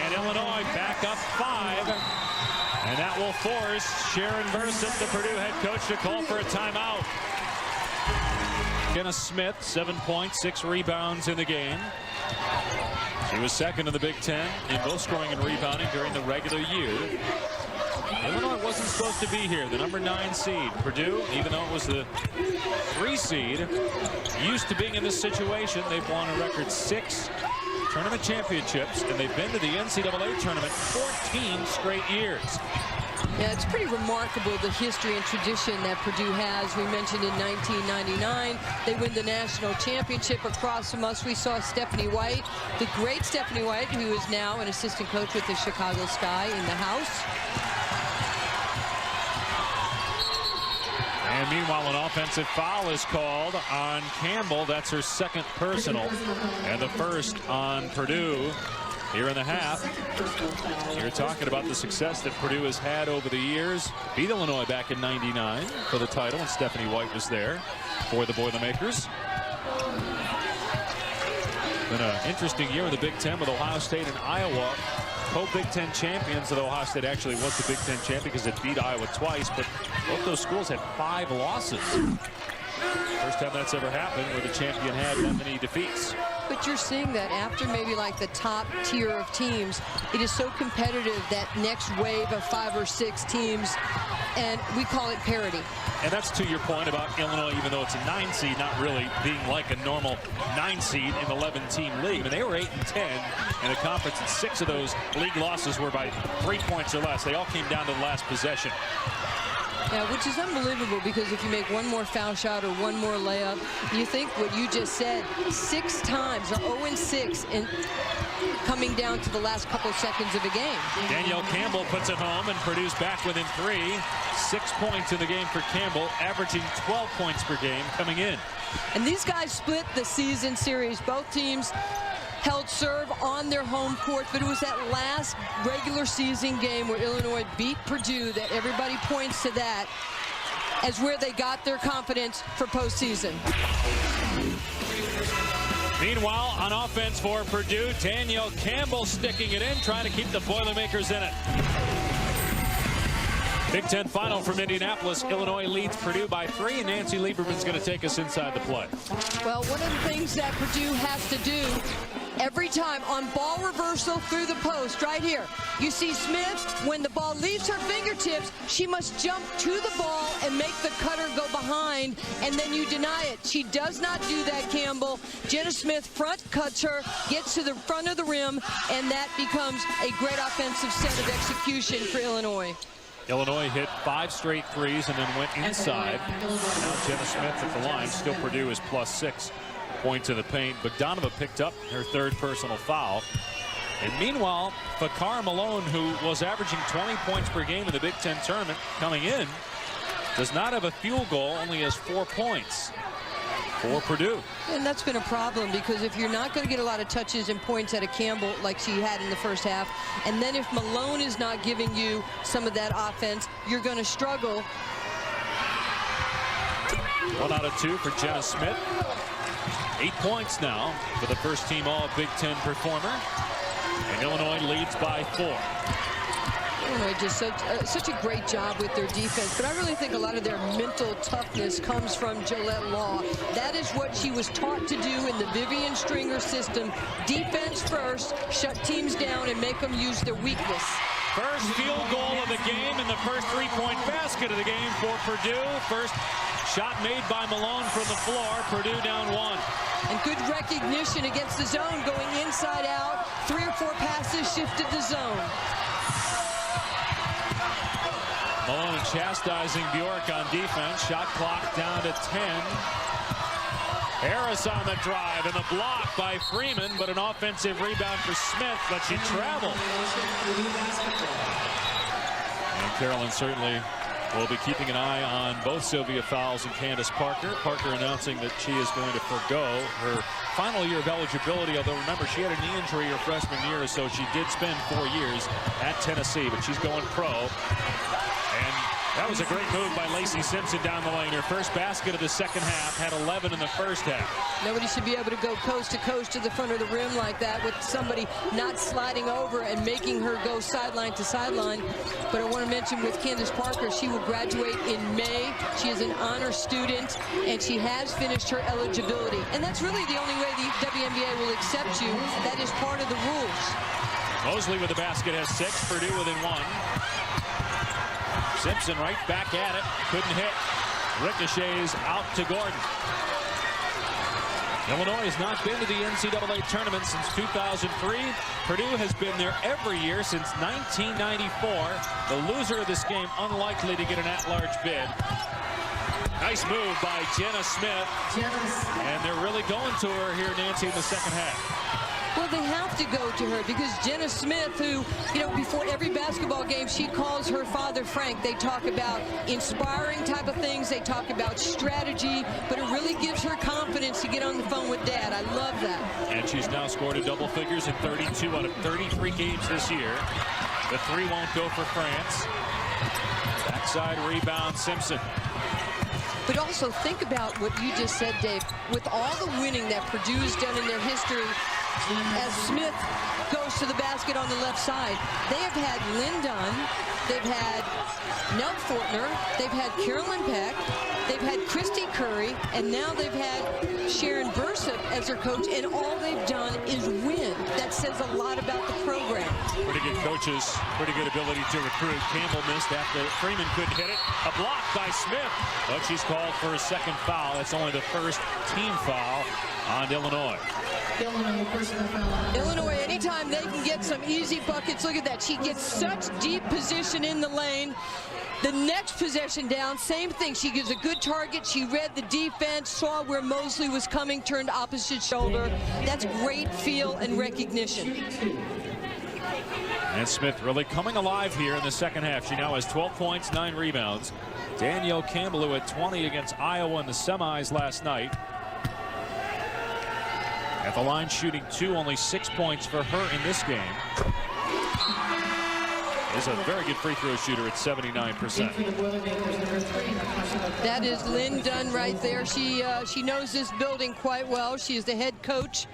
and Illinois back up 5. And that will force Sharon Burson, the Purdue head coach, to call for a timeout. Jenna Smith, 7 points, 6 rebounds in the game. She was second in the Big Ten in both scoring and rebounding during the regular year. Illinois wasn't supposed to be here. The number 9 seed. Purdue, even though it was the 3 seed, used to being in this situation. They've won a record 6 tournament championships, and they've been to the NCAA tournament 14 straight years. Yeah, it's pretty remarkable, the history and tradition that Purdue has. We mentioned in 1999, they win the national championship. Across from us, we saw Stephanie White, the great Stephanie White, who is now an assistant coach with the Chicago Sky, in the house. And meanwhile, an offensive foul is called on Campbell. That's her second personal, and the first on Purdue here in the half. You're talking about the success that Purdue has had over the years. Beat Illinois back in '99 for the title, and Stephanie White was there for the Boilermakers. Been an interesting year in the Big Ten with Ohio State and Iowa. Co-Big Ten champions, although Ohio State actually was the Big Ten champion because it beat Iowa twice, but both those schools had 5 losses. First time that's ever happened where the champion had that many defeats. But you're seeing that after maybe like the top tier of teams, it is so competitive, that next wave of 5 or 6 teams, and we call it parity. And that's to your point about Illinois, even though it's a 9 seed, not really being like a normal 9 seed in an 11-team league. I mean, they were 8 and 10 in the conference, and 6 of those league losses were by 3 points or less. They all came down to the last possession. Yeah, which is unbelievable, because if you make one more foul shot or one more layup, you think what you just said, 6 times, 0-6, and coming down to the last couple seconds of a game. Danielle Campbell puts it home, and Purdue's back within 3. 6 points in the game for Campbell, averaging 12 points per game coming in. And these guys split the season series. Both teams held serve on their home court, but it was that last regular season game where Illinois beat Purdue that everybody points to that as where they got their confidence for postseason. Meanwhile, on offense for Purdue, Danielle Campbell sticking it in, trying to keep the Boilermakers in it. Big Ten final from Indianapolis. Illinois leads Purdue by 3, and Nancy Lieberman's going to take us inside the play. Well, one of the things that Purdue has to do every time on ball reversal through the post, right here, you see Smith, when the ball leaves her fingertips, she must jump to the ball and make the cutter go behind, and then you deny it. She does not do that, Campbell. Jenna Smith front cuts her, gets to the front of the rim, and that becomes a great offensive set of execution for Illinois. Illinois hit 5 straight threes and then went inside. Now Jenna Smith at the line. Still Purdue is +6 points in the paint. Bogdanova picked up her 3rd personal foul. And meanwhile, Fakar Malone, who was averaging 20 points per game in the Big Ten tournament coming in, does not have a field goal, only has 4 points for Purdue. And that's been a problem, because if you're not going to get a lot of touches and points out of Campbell like she had in the first half, and then if Malone is not giving you some of that offense, you're going to struggle. 1 out of 2 for Jenna Smith. 8 points now for the first team all Big Ten performer. And Illinois leads by 4. Illinois just such a great job with their defense, but I really think a lot of their mental toughness comes from Jolette Law. That is what she was taught to do in the Vivian Stringer system. Defense first, shut teams down, and make them use their weakness. First field goal of the game and the first 3-point basket of the game for Purdue. First shot made by Malone from the floor. Purdue down 1. And good recognition against the zone, going inside out. 3 or 4 passes shifted the zone. Malone chastising Bjork on defense. Shot clock down to 10. Harris on the drive and the block by Freeman, but an offensive rebound for Smith, but she traveled. And Carolyn certainly will be keeping an eye on both Sylvia Fowles and Candace Parker. Parker announcing that she is going to forego her final year of eligibility, although remember, she had a knee injury her freshman year, so she did spend 4 years at Tennessee, but she's going pro. And that was a great move by Lacey Simpson down the lane. Her first basket of the second half, had 11 in the first half. Nobody should be able to go coast to coast to the front of the rim like that with somebody not sliding over and making her go sideline to sideline. But I want to mention with Candace Parker, she will graduate in May. She is an honor student, and she has finished her eligibility. And that's really the only way the WNBA will accept you. That is part of the rules. Mosley with the basket has 6. Purdue within 1. Simpson right back at it. Couldn't hit. Ricochets out to Gordon. Illinois has not been to the NCAA tournament since 2003. Purdue has been there every year since 1994. The loser of this game unlikely to get an at-large bid. Nice move by Jenna Smith. And they're really going to her here, Nancy, in the second half. Well, they have to go to her, because Jenna Smith, who, you know, before every basketball game, she calls her father Frank. They talk about inspiring type of things. They talk about strategy, but it really gives her confidence to get on the phone with Dad. I love that. And she's now scored a double figures in 32 out of 33 games this year. The 3 won't go for France. Backside rebound, Simpson. But also think about what you just said, Dave. With all the winning that Purdue's done in their history, as Smith goes to the basket on the left side, they have had Lynn Dunn, they've had Nell Fortner, they've had Carolyn Peck, they've had Christy Curry, and now they've had Sharon Bursip as their coach, and all they've done is win. That says a lot about the program. Pretty good coaches, pretty good ability to recruit. Campbell missed after Freeman couldn't hit it. A block by Smith, but she's called for a second foul. That's only the first team foul on Illinois. Illinois, anytime they can get some easy buckets, look at that. She gets such deep position in the lane. The next possession down, same thing. She gives a good target. She read the defense, saw where Mosley was coming, turned opposite shoulder. That's great feel and recognition. And Smith really coming alive here in the second half. She now has 12 points, 9 rebounds. Danielle Campbell, who had 20 against Iowa in the semis last night. At the line shooting 2, only 6 points for her in this game. Is a very good free throw shooter at 79%. That is Lynn Dunn right there. She knows this building quite well. She is the head coach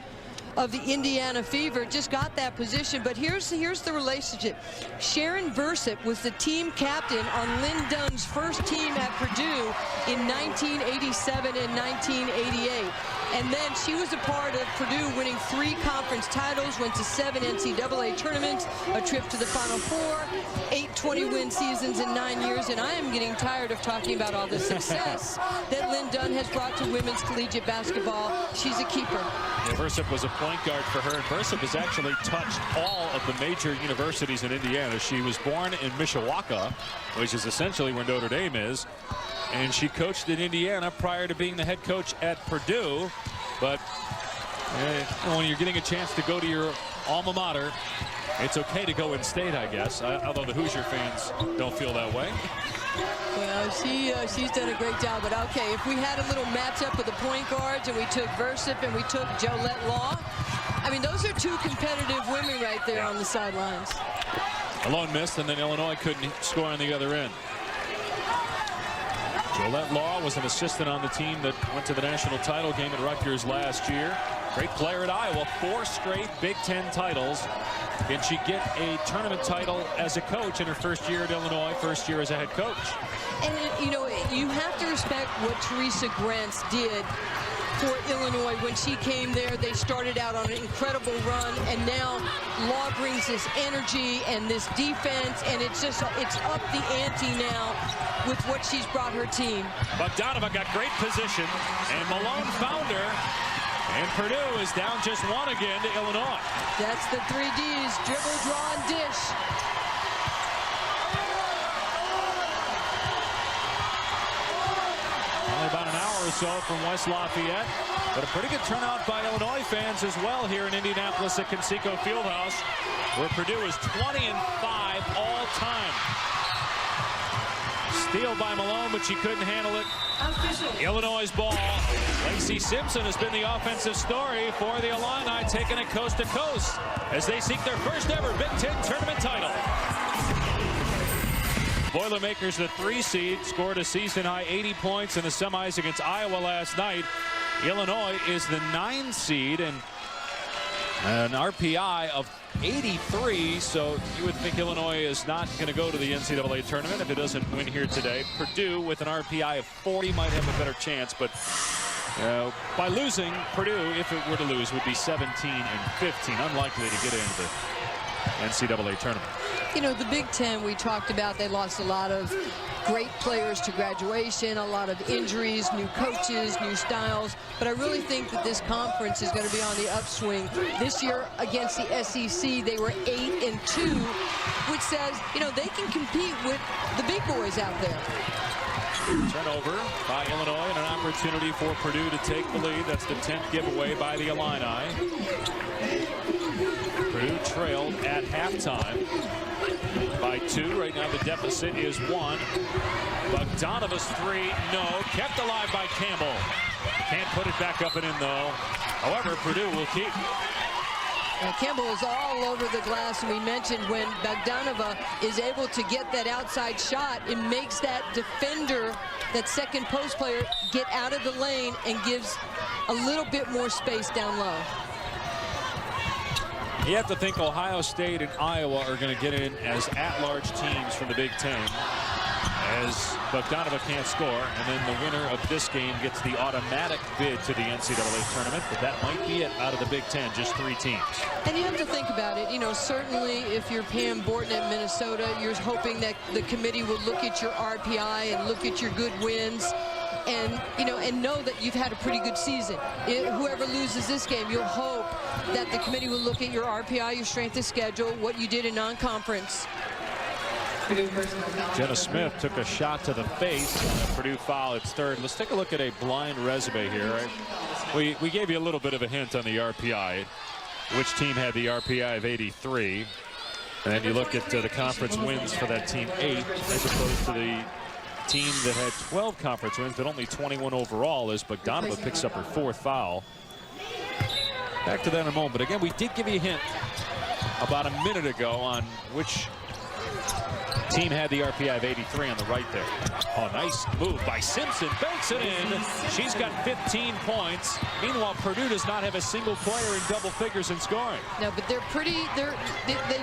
of the Indiana Fever. Just got that position, but here's the relationship. Sharon Bursip was the team captain on Lynn Dunn's first team at Purdue in 1987 and 1988. And then she was a part of Purdue winning 3 conference titles, went to 7 NCAA tournaments, a trip to the Final Four, 8 20-win seasons in 9 years, and I am getting tired of talking about all the success that Lynn Dunn has brought to women's collegiate basketball. She's a keeper. Yeah, Versip was a point guard for her, and Versip has actually touched all of the major universities in Indiana. She was born in Mishawaka, which is essentially where Notre Dame is, and she coached in Indiana prior to being the head coach at Purdue. But when you're getting a chance to go to your alma mater, it's okay to go in-state, I guess, although the Hoosier fans don't feel that way. Well, she's done a great job. But okay, if we had a little matchup with the point guards and we took Versip and we took Jolette Law, I mean, those are two competitive women right there on the sidelines. Malone missed, and then Illinois couldn't score on the other end. Jolette Law was an assistant on the team that went to the national title game at Rutgers last year. Great player at Iowa, 4 straight Big Ten titles. Can she get a tournament title as a coach in her first year at Illinois, first year as a head coach? And, you know, you have to respect what Teresa Grants did for Illinois when she came there. They started out on an incredible run, and now Law brings this energy and this defense, and it's up the ante now with what she's brought her team. Bogdanova got great position, and Malone found her. And Purdue is down just 1 again to Illinois. That's the 3 Ds, dribble, draw, and dish. Only about an hour or so from West Lafayette, but a pretty good turnout by Illinois fans as well here in Indianapolis at Conseco Fieldhouse, where Purdue is 20-5 all time. Steal by Malone, but she couldn't handle it. Illinois' ball. Lacey Simpson has been the offensive story for the Illini, taking it coast to coast as they seek their first ever Big Ten tournament title. Boilermakers, the 3 seed, scored a season-high 80 points in the semis against Iowa last night. Illinois is the 9 seed and an RPI of 83, so you would think Illinois is not going to go to the NCAA tournament if it doesn't win here today. Purdue with an RPI of 40 might have a better chance, but by losing, Purdue, if it were to lose, would be 17-15, unlikely to get into the NCAA tournament. You know, the Big Ten, we talked about, they lost a lot of great players to graduation, a lot of injuries, new coaches, new styles. But I really think that this conference is going to be on the upswing. This year against the SEC, they were 8-2, which says, you know, they can compete with the big boys out there. Turnover by Illinois and an opportunity for Purdue to take the lead. That's the 10th giveaway by the Illini. Purdue trailed at halftime by 2. Right now the deficit is 1. Bogdanova's 3, no. Kept alive by Campbell. Can't put it back up and in though. However, Purdue will keep. And Campbell is all over the glass, and we mentioned when Bogdanova is able to get that outside shot, it makes that defender, that second post player, get out of the lane and gives a little bit more space down low. You have to think Ohio State and Iowa are going to get in as at-large teams from the Big Ten, as Bogdanova can't score, and then the winner of this game gets the automatic bid to the NCAA tournament. But that might be it out of the Big Ten, just 3 teams. And you have to think about it. You know, certainly if you're Pam Borton at Minnesota, you're hoping that the committee will look at your RPI and look at your good wins, and you know, and know that you've had a pretty good season. Whoever loses this game, you'll hope that the committee will look at your RPI, your strength of schedule, what you did in non-conference. Jenna Smith took a shot to the face on a Purdue foul. It's 3rd. Let's take a look at a blind resume here. Right? We gave you a little bit of a hint on the RPI. Which team had the RPI of 83? And then you look at the conference wins for that team, 8, as opposed to the team that had 12 conference wins, but only 21 overall, as Bogdanova picks up her 4th foul. Back to that in a moment. But again, we did give you a hint about a minute ago on which team had the RPI of 83 on the right there. Oh, nice move by Simpson. Banks it in. She's got 15 points. Meanwhile, Purdue does not have a single player in double figures in scoring. No, but they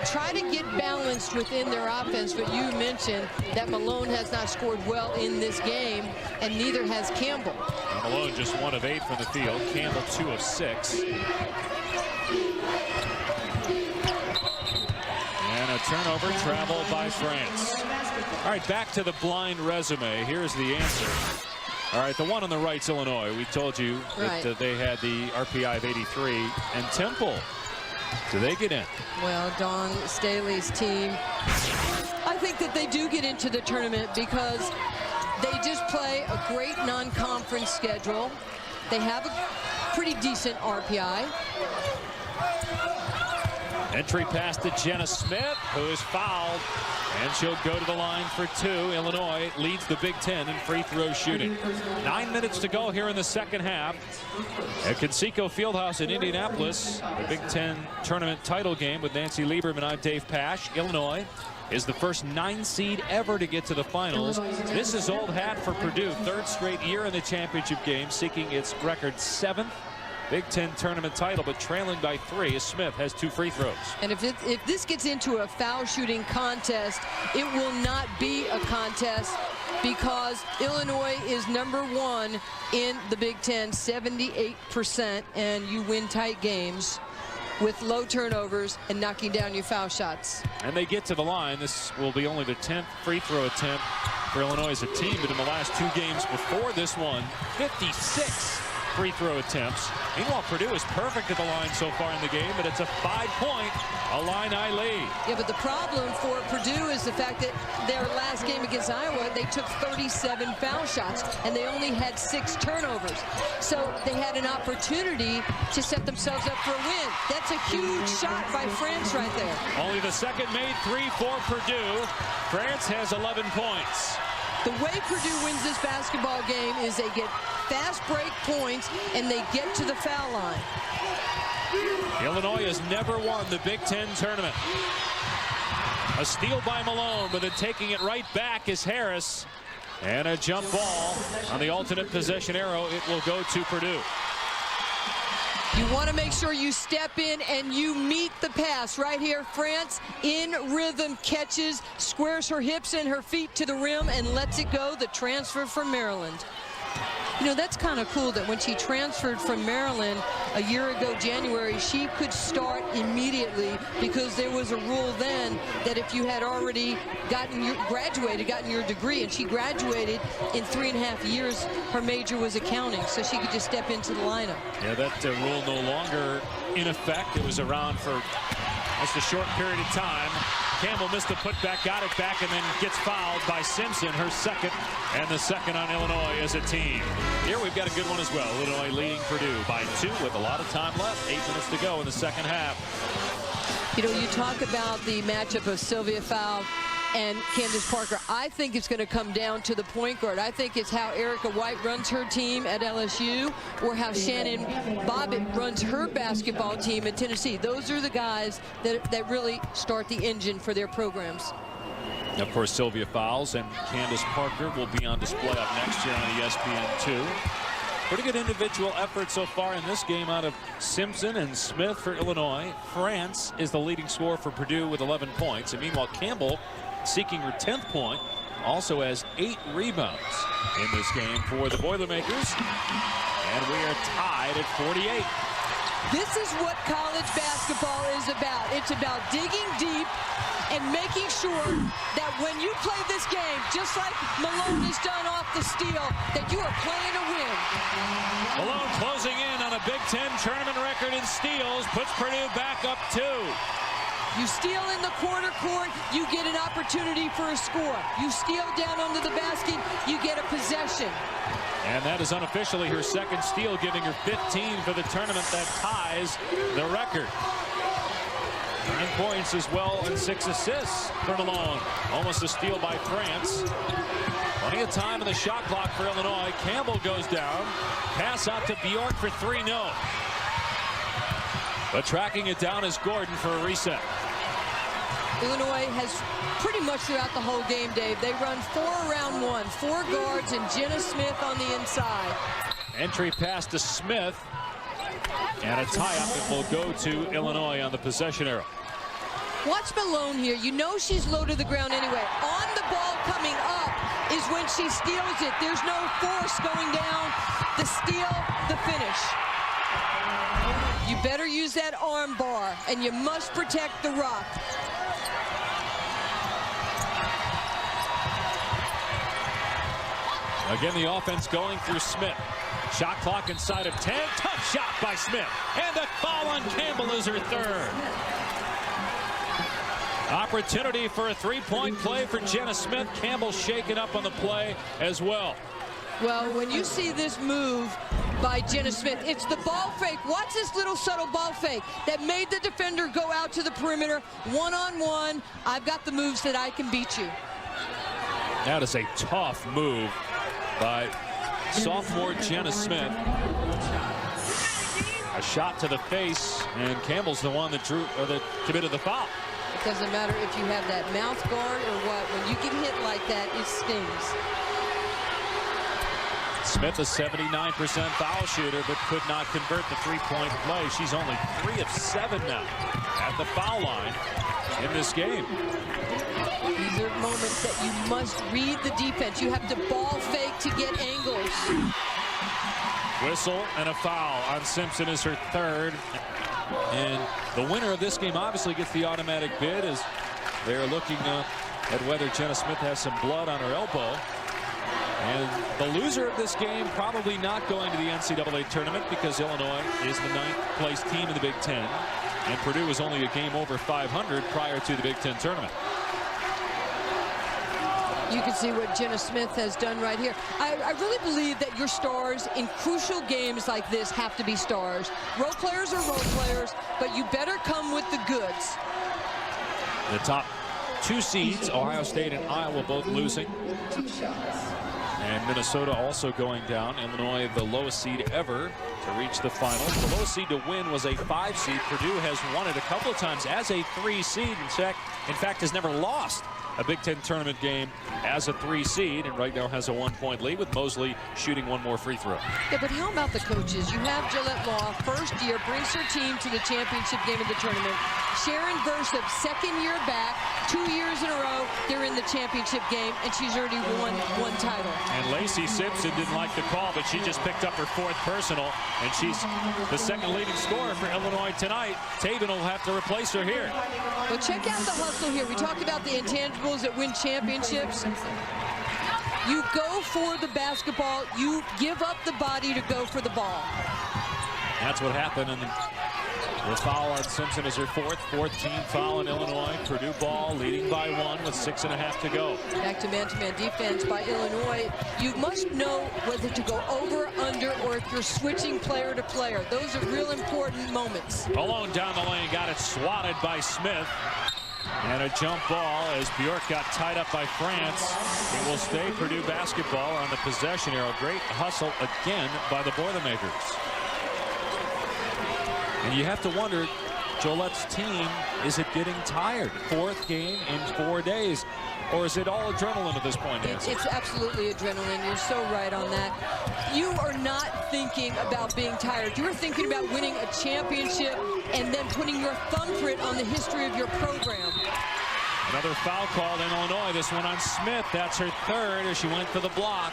try to get balanced within their offense. But you mentioned that Malone has not scored well in this game, and neither has Campbell. Now Malone just 1 of 8 from the field. Campbell 2 of 6. And a turnover, travel by France. All right, back to the blind resume. Here's the answer. All right, the one on the right's Illinois. We told you that they had the RPI of 83. And Temple, do they get in? Well, Dawn Staley's team, I think that they do get into the tournament because they just play a great non-conference schedule. They have a pretty decent RPI. Entry pass to Jenna Smith, who is fouled, and she'll go to the line for 2. Illinois leads the Big Ten in free throw shooting. 9 minutes to go here in the second half at Conseco Fieldhouse in Indianapolis. The Big Ten tournament title game with Nancy Lieberman. I'm Dave Pasch. Illinois is the first 9 seed ever to get to the finals. This is old hat for Purdue. 3rd straight year in the championship game, seeking its record 7th Big Ten tournament title, but trailing by 3 as Smith has 2 free throws. And if this gets into a foul shooting contest, it will not be a contest because Illinois is #1 in the Big Ten, 78%, and you win tight games with low turnovers and knocking down your foul shots. And they get to the line. This will be only the 10th free throw attempt for Illinois as a team, but in the last 2 games before this one, 56 free throw attempts. Meanwhile, Purdue is perfect at the line so far in the game, but it's a 5-point Illini lead. Yeah, but the problem for Purdue is the fact that their last game against Iowa, they took 37 foul shots, and they only had 6 turnovers. So they had an opportunity to set themselves up for a win. That's a huge shot by France right there. Only the second made 3 for Purdue. France has 11 points. The way Purdue wins this basketball game is they get fast break points and they get to the foul line. Illinois has never won the Big Ten tournament. A steal by Malone, but then taking it right back is Harris. And a jump ball on the alternate possession arrow. It will go to Purdue. You want to make sure you step in and you meet the pass. Right here, France in rhythm, catches, squares her hips and her feet to the rim and lets it go. The transfer from Maryland. You know, that's kind of cool that when she transferred from Maryland a year ago, January, she could start immediately because there was a rule then that if you had already gotten your degree, and she graduated in 3.5 years, her major was accounting, so she could just step into the lineup. Yeah, that rule no longer in effect. It was around for just a short period of time. Campbell missed the putback, got it back, and then gets fouled by Simpson, her second, and the second on Illinois as a team. Here we've got a good one as well. Illinois leading Purdue by 2 with a lot of time left. 8 minutes to go in the second half. You know, you talk about the matchup of Sylvia Fowle and Candace Parker. I think it's going to come down to the point guard. I think it's how Erica White runs her team at LSU or how Shannon Bobbitt runs her basketball team at Tennessee. Those are the guys that really start the engine for their programs. Of course, Sylvia Fowles and Candace Parker will be on display up next year on ESPN2. Pretty good individual effort so far in this game out of Simpson and Smith for Illinois. France is the leading scorer for Purdue with 11 points. And meanwhile, Campbell, seeking her 10th point, also has 8 rebounds in this game for the Boilermakers. And we are tied at 48. This is what college basketball is about. It's about digging deep and making sure that when you play this game, just like Malone has done off the steal, that you are playing to win. Malone closing in on a Big Ten tournament record in steals, puts Purdue back up 2. You steal in the corner court, you get an opportunity for a score. You steal down under the basket, you get a possession. And that is unofficially her second steal, giving her 15 for the tournament. That ties the record. 9 points as well and 6 assists for Malone. Almost a steal by France. Plenty of time in the shot clock for Illinois. Campbell goes down. Pass out to Bjork for 3, no. But tracking it down is Gordon for a reset. Illinois has pretty much throughout the whole game, Dave, they run 4 around 1, 4 guards and Jenna Smith on the inside. Entry pass to Smith. And a tie-up that will go to Illinois on the possession arrow. Watch Malone here. You know she's low to the ground anyway. On the ball coming up is when she steals it. There's no force going down. The steal, the finish. You better use that arm bar, and you must protect the rock. Again, the offense going through Smith. Shot clock inside of 10. Tough shot by Smith. And the foul on Campbell is her third. Opportunity for a three-point play for Jenna Smith. Campbell shaken up on the play as well. Well, when you see this move by Jenna Smith, it's the ball fake. Watch this little subtle ball fake that made the defender go out to the perimeter. One-on-one. I've got the moves that I can beat you. That is a tough move by sophomore Jenna Smith. A shot to the face, and Campbell's the one that committed the foul. It doesn't matter if you have that mouth guard or what. When you get hit like that, it stings. Smith, a 79% foul shooter, but could not convert the three-point play. She's only 3 of 7 now at the foul line in this game. These are moments that you must read the defense. You have to ball fake to get angles. Whistle and a foul on Simpson is her third. And the winner of this game obviously gets the automatic bid as they're looking at whether Jenna Smith has some blood on her elbow. And the loser of this game probably not going to the NCAA tournament because Illinois is the 9th place team in the Big Ten. And Purdue was only a game over 500 prior to the Big Ten tournament. You can see what Jenna Smith has done right here. I really believe that your stars in crucial games like this have to be stars. Role players are role players, but you better come with the goods. The top 2 seeds, Ohio State and Iowa, both losing. And Minnesota also going down. Illinois, the lowest seed ever to reach the finals. The lowest seed to win was a 5 seed. Purdue has won it a couple of times as a 3 seed. In fact, has never lost a Big Ten tournament game as a 3 seed, and right now has a 1-point lead with Mosley shooting 1 more free throw. Yeah, but how about the coaches? You have Gillette Law, first year, brings her team to the championship game of the tournament. Sharon Versup, 2nd year back, 2 years in a row, they're in the championship game, and she's already won 1 title. And Lacey Simpson didn't like the call, but she just picked up her 4th personal, and she's the 2nd leading scorer for Illinois tonight. Tabin will have to replace her here. Well, check out the hustle here. We talked about the intangibles that win championships. You go for the basketball. You give up the body to go for the ball. That's what happened. And the foul on Simpson is her 4th team foul in Illinois. Purdue ball leading by 1 with 6.5 to go. Back to man-to-man defense by Illinois. You must know whether to go over, under, or if you're switching player to player. Those are real important moments. Malone down the lane, got it swatted by Smith. And a jump ball as Bjork got tied up by France. It will stay Purdue basketball on the possession arrow. Great hustle again by the Boilermakers. And you have to wonder, Jolette's team, is it getting tired? 4th game in 4 days. Or is it all adrenaline at this point, Nancy? It's absolutely adrenaline. You're so right on that. You are not thinking about being tired. You're thinking about winning a championship and then putting your thumbprint on the history of your program. Another foul called in Illinois. This one on Smith. That's her 3rd as she went for the block.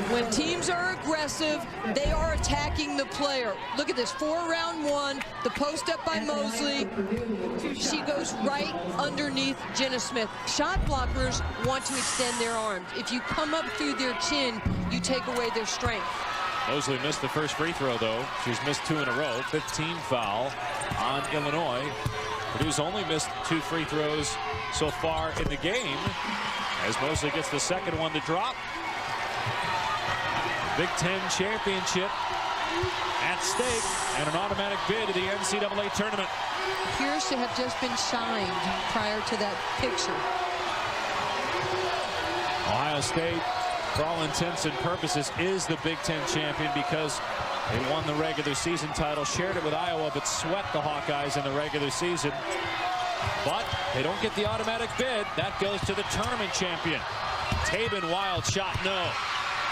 When teams are aggressive, they are attacking the player. Look at this, 4-round 1, the post up by Mosley. She goes right underneath Jenna Smith. Shot blockers want to extend their arms. If you come up through their chin, you take away their strength. Mosley missed the first free throw, though. She's missed 2 in a row. 15 foul on Illinois. Purdue's only missed 2 free throws so far in the game as Mosley gets the 2nd one to drop. Big Ten championship at stake and an automatic bid to the NCAA tournament. Appears to have just been shined prior to that picture. Ohio State, for all intents and purposes, is the Big Ten champion because they won the regular season title, shared it with Iowa, but swept the Hawkeyes in the regular season. But they don't get the automatic bid. That goes to the tournament champion. Tabin, wild shot, no.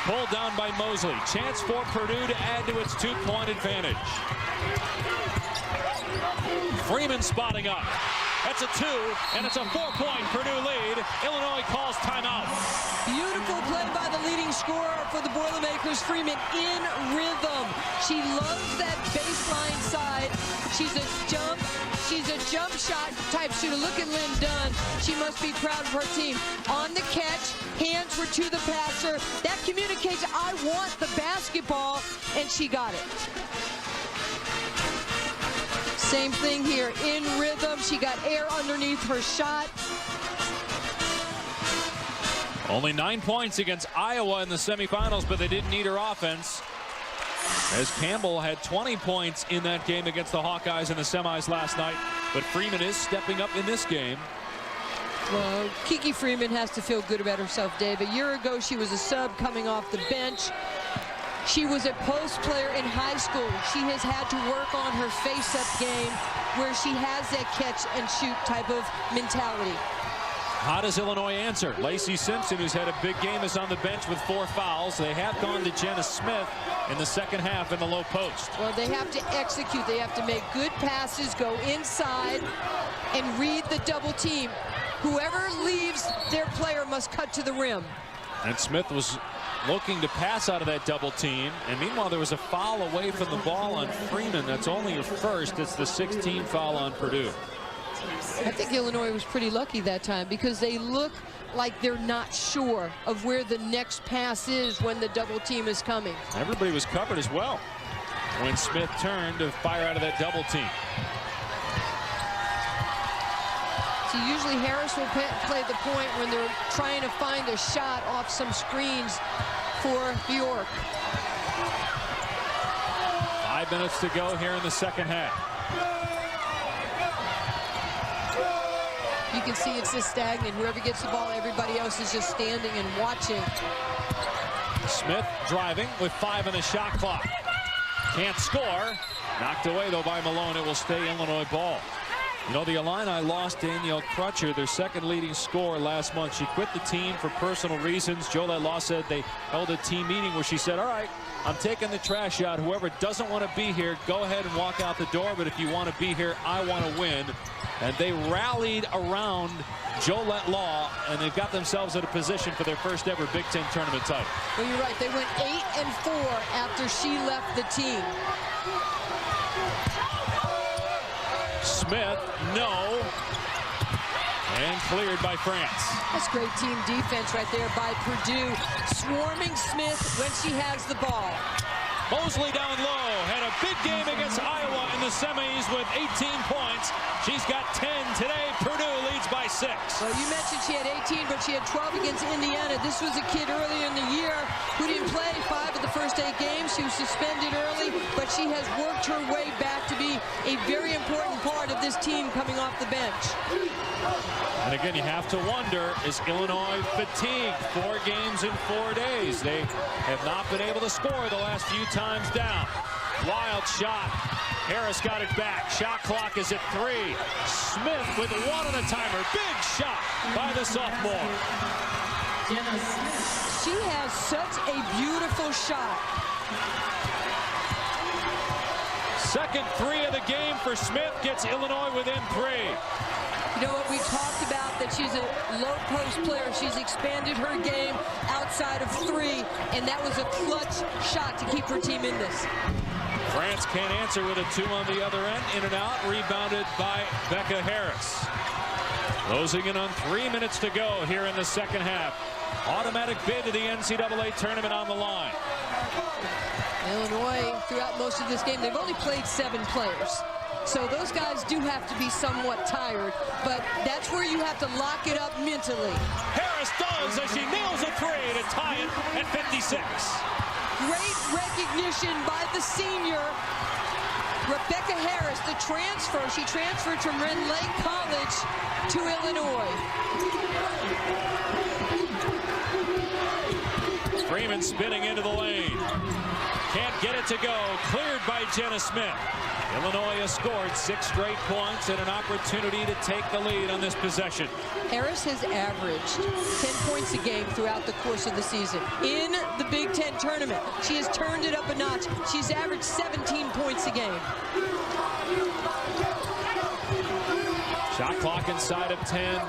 Pulled down by Mosley. Chance for Purdue to add to its 2-point advantage. Freeman spotting up. That's a 2, and it's a 4-point Purdue lead. Illinois calls timeout. Beautiful play by the leading scorer for the Boilermakers, Freeman, in rhythm. She loves that baseline side. She's a jump shot type shooter. Look at Lynn Dunn. She must be proud of her team. On the catch, hands were to the passer. That communicates, I want the basketball, and she got it. Same thing here, in rhythm. She got air underneath her shot. Only 9 points against Iowa in the semifinals, but they didn't need her offense, as Campbell had 20 points in that game against the Hawkeyes in the semis last night. But Freeman is stepping up in this game. Well, Kiki Freeman has to feel good about herself, Dave. A year ago, she was a sub coming off the bench. She was a post player in high school. She has had to work on her face-up game where she has that catch and shoot type of mentality. How does Illinois answer? Lacey Simpson, who's had a big game, is on the bench with 4 fouls. They have gone to Jenna Smith in the second half in the low post. Well, they have to execute. They have to make good passes, go inside, and read the double team. Whoever leaves their player must cut to the rim. And Smith was looking to pass out of that double team, and meanwhile there was a foul away from the ball on Freeman. That's only her first. It's the 16th foul on Purdue. I think Illinois was pretty lucky that time because they look like they're not sure of where the next pass is when the double team is coming. Everybody was covered as well when Smith turned to fire out of that double team. So usually Harris will play the point when they're trying to find a shot off some screens for York. 5 minutes to go here in the second half. You can see it's just stagnant. Whoever gets the ball, everybody else is just standing and watching. Smith driving with 5 on the shot clock. Can't score. Knocked away though by Malone. It will stay Illinois ball. You know, the Illini lost Danielle Crutcher, their second leading scorer, last month. She quit the team for personal reasons. Jolette Law said they held a team meeting where she said, all right, I'm taking the trash out. Whoever doesn't want to be here, go ahead and walk out the door. But if you want to be here, I want to win. And they rallied around Jolette Law, and they've got themselves in a position for their first ever Big Ten tournament title. Well, you're right. They went 8-4 after she left the team. Smith, no. And cleared by France. That's great team defense right there by Purdue. Swarming Smith when she has the ball. Mosley down low. Had a big game against Iowa in the semis with 18 points. She's got 10 today. Purdue leads by 6. Well, you mentioned she had 18, but she had 12 against Indiana. This was a kid earlier in the year who didn't play 5 of the first 8 games. She was suspended early, but she has worked her way back to be a very important part of this team coming off the bench. And again, you have to wonder, is Illinois fatigued? 4 games in 4 days. They have not been able to score the last few times down. Wild shot. Harris got it back. Shot clock is at 3. Smith with 1 on the timer. Big shot by the sophomore. She has such a beautiful shot. Second 3 of the game for Smith gets Illinois within 3. You know what, we talked about that she's a low post player. She's expanded her game outside of 3, and that was a clutch shot to keep her team in this. France can't answer with a 2 on the other end. In and out, rebounded by Becca Harris. Closing in on 3 minutes to go here in the second half. Automatic bid to the NCAA tournament on the line. Illinois, throughout most of this game, they've only played 7 players. So those guys do have to be somewhat tired, but that's where you have to lock it up mentally. Harris does as she nails a 3 to tie it at 56. Great recognition by the senior, Rebecca Harris, the transfer. She transferred from Ren Lake College to Illinois. Freeman spinning into the lane. Can't get it to go. Cleared by Jenna Smith. Illinois has scored 6 straight points and an opportunity to take the lead on this possession. Harris has averaged 10 points a game throughout the course of the season. In the Big Ten tournament, she has turned it up a notch. She's averaged 17 points a game. Shot clock inside of 10.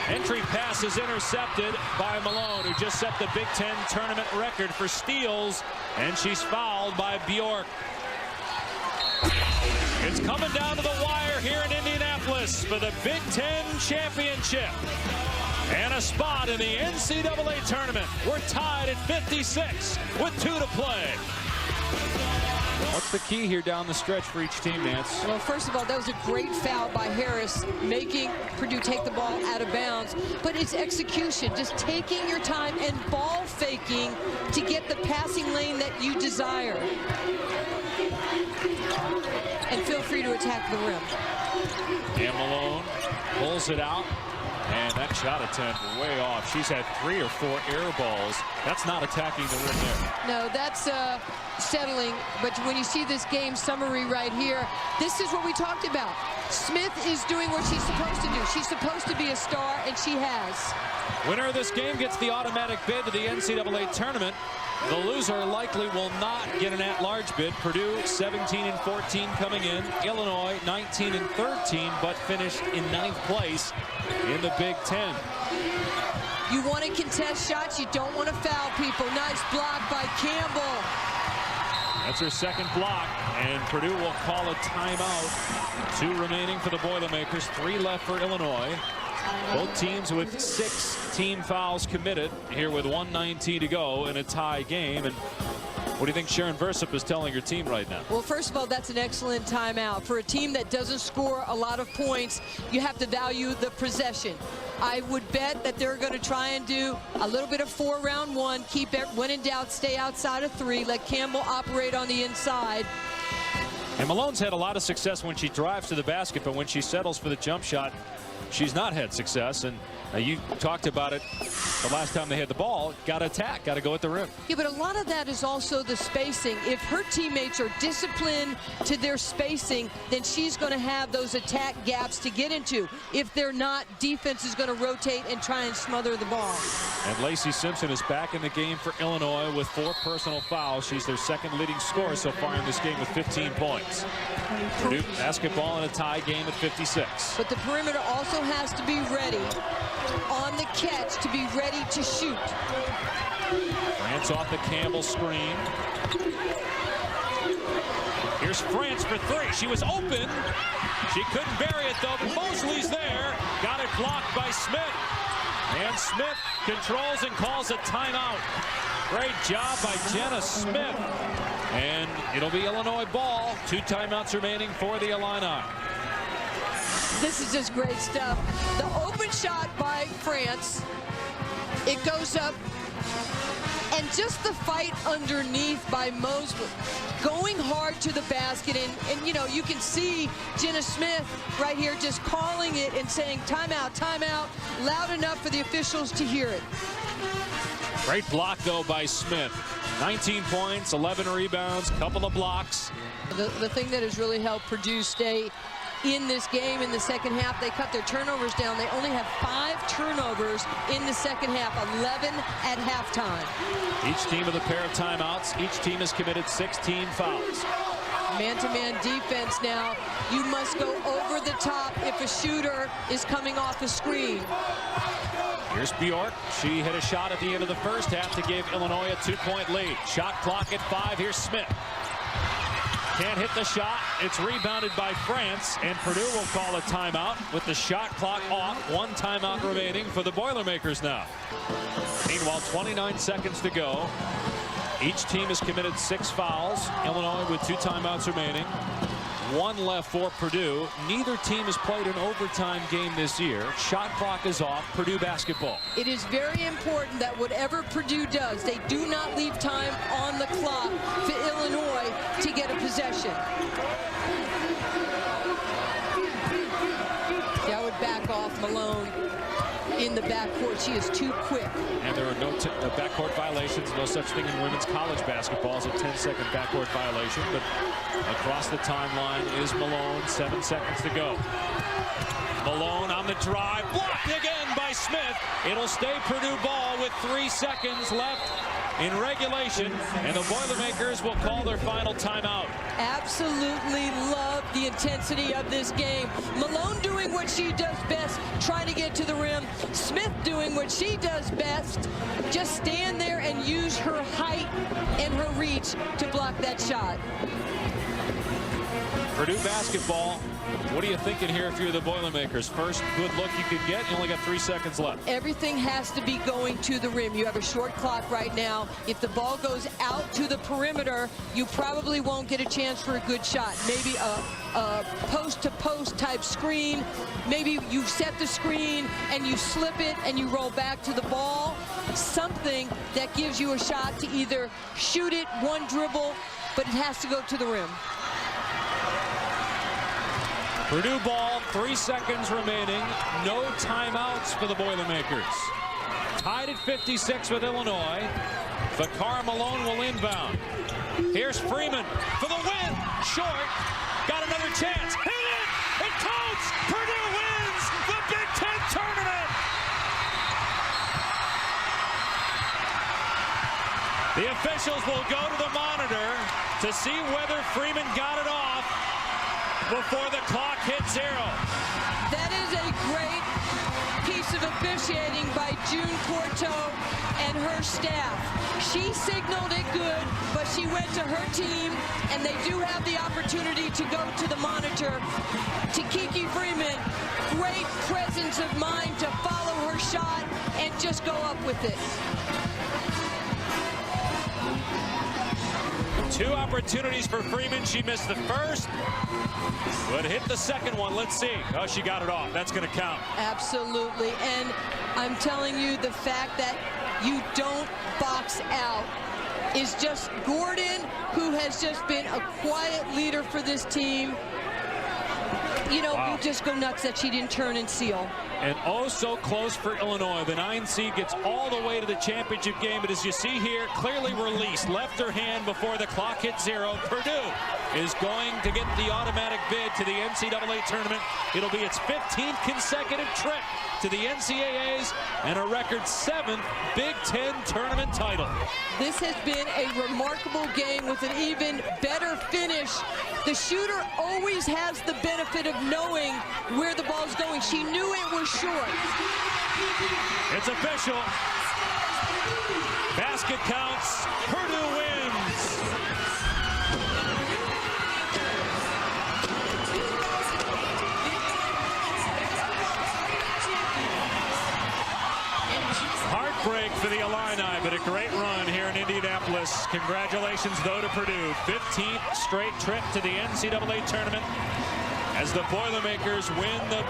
Entry pass is intercepted by Malone, who just set the Big Ten tournament record for steals, and she's fouled by Bjork. It's coming down to the wire here in Indianapolis for the Big Ten championship and a spot in the NCAA tournament. We're tied at 56 with 2 to play. What's the key here down the stretch for each team, Nance? Well, first of all, that was a great foul by Harris, making Purdue take the ball out of bounds. But it's execution, just taking your time and ball faking to get the passing lane that you desire. And feel free to attack the rim. And Malone pulls it out. And that shot attempt way off. She's had 3 or 4 air balls. That's not attacking the rim there. No, that's settling. But when you see this game summary right here, this is what we talked about. Smith is doing what she's supposed to do. She's supposed to be a star, and she has. Winner of this game gets the automatic bid to the NCAA tournament. The loser likely will not get an at-large bid. Purdue 17-14 coming in. Illinois 19-13, but finished in 9th place in the Big Ten. You want to contest shots. You don't want to foul people. Nice block by Campbell. That's her second block, and Purdue will call a timeout. 2 remaining for the Boilermakers, 3 left for Illinois. Both teams with 6 team fouls committed here with 1:19 to go in a tie game. And what do you think Sharon Versup is telling her team right now? Well, first of all, that's an excellent timeout. For a team that doesn't score a lot of points, you have to value the possession. I would bet that they're going to try and do a little bit of 4-round 1, keep it when in doubt, stay outside of 3, let Campbell operate on the inside. And Malone's had a lot of success when she drives to the basket, but when she settles for the jump shot, she's not had success. And you talked about it the last time they had the ball. Got to attack, got to go at the rim. Yeah, but a lot of that is also the spacing. If her teammates are disciplined to their spacing, then she's going to have those attack gaps to get into. If they're not, defense is going to rotate and try and smother the ball. And Lacey Simpson is back in the game for Illinois with 4 personal fouls. She's their second leading scorer so far in this game with 15 points. Purdue basketball in a tie game at 56. But the perimeter also has to be ready on the catch to be ready to shoot. France off the Campbell screen. Here's France for 3. She was open. She couldn't bury it though. Mosley's there. Got it blocked by Smith. And Smith controls and calls a timeout. Great job by Jenna Smith. And it'll be Illinois ball. 2 timeouts remaining for the Illini. This is just great stuff. The open shot by France. It goes up. And just the fight underneath by Mosley. Going hard to the basket. And you know, you can see Jenna Smith right here just calling it and saying timeout, timeout, loud enough for the officials to hear it. Great block, though, by Smith. 19 points, 11 rebounds, couple of blocks. The thing that has really helped Purdue stay in this game in the second half, they cut their turnovers down. They only have 5 turnovers in the second half, 11 at halftime. Each team with a pair of timeouts. Each team has committed 16 fouls. Man-to-man defense now. You must go over the top if a shooter is coming off the screen. Here's Bjork. She hit a shot at the end of the first half to give Illinois a 2-point lead. Shot clock at 5. Here's Smith. Can't hit the shot. It's rebounded by France, and Purdue will call a timeout with the shot clock off. 1 timeout remaining for the Boilermakers now. Meanwhile, 29 seconds to go. Each team has committed 6 fouls. Illinois with 2 timeouts remaining. 1 left for Purdue. Neither team has played an overtime game this year. Shot clock is off. Purdue basketball. It is very important that whatever Purdue does, they do not leave time on the clock for Illinois to get a possession. Yeah, I would back off Malone in the backcourt. She is too quick. And there are no backcourt violations. No such thing in women's college basketball as a 10-second backcourt violation. But across the timeline is Malone. 7 seconds to go. Malone on the drive. Blocked again by Smith. It'll stay Purdue ball with 3 seconds left in regulation, and the Boilermakers will call their final timeout. Absolutely love the intensity of this game. Malone doing what she does best, trying to get to the rim. Smith doing what she does best, just stand there and use her height and her reach to block that shot. Purdue basketball, what are you thinking here if you're the Boilermakers? First good look you could get. You only got 3 seconds left. Everything has to be going to the rim. You have a short clock right now. If the ball goes out to the perimeter, you probably won't get a chance for a good shot. Maybe a post-to-post type screen. Maybe you set the screen and you slip it and you roll back to the ball. Something that gives you a shot to either shoot it, one dribble, but it has to go to the rim. Purdue ball, 3 seconds remaining. No timeouts for the Boilermakers. Tied at 56 with Illinois. Vakar Malone will inbound. Here's Freeman for the win. Short. Got another chance. Hit it! It counts! Purdue wins the Big Ten tournament! The officials will go to the monitor to see whether Freeman got it off before the clock hit 0. That is a great piece of officiating by June Courteau and her staff. She signaled it good, but she went to her team, and they do have the opportunity to go to the monitor. To Kiki Freeman, great presence of mind to follow her shot and just go up with it. 2 opportunities for Freeman. She missed the first, but hit the second one. Let's see. Oh, she got it off. That's going to count. Absolutely. And I'm telling you, the fact that you don't box out is just Gordon, who has just been a quiet leader for this team. You know, wow. You just go nuts that she didn't turn and seal. And oh so close for Illinois. The 9 seed gets all the way to the championship game, but as you see here, clearly released. Left her hand before the clock hit 0. Purdue is going to get the automatic bid to the NCAA tournament. It'll be its 15th consecutive trip to the NCAAs and a record 7th Big Ten tournament title. This has been a remarkable game with an even better finish. The shooter always has the benefit of knowing where the ball's going. She knew it was short. It's official. Basket counts. Purdue wins. Heartbreak for the Illini, but a great run here in Indianapolis. Congratulations, though, to Purdue. 15th straight trip to the NCAA tournament as the Boilermakers win the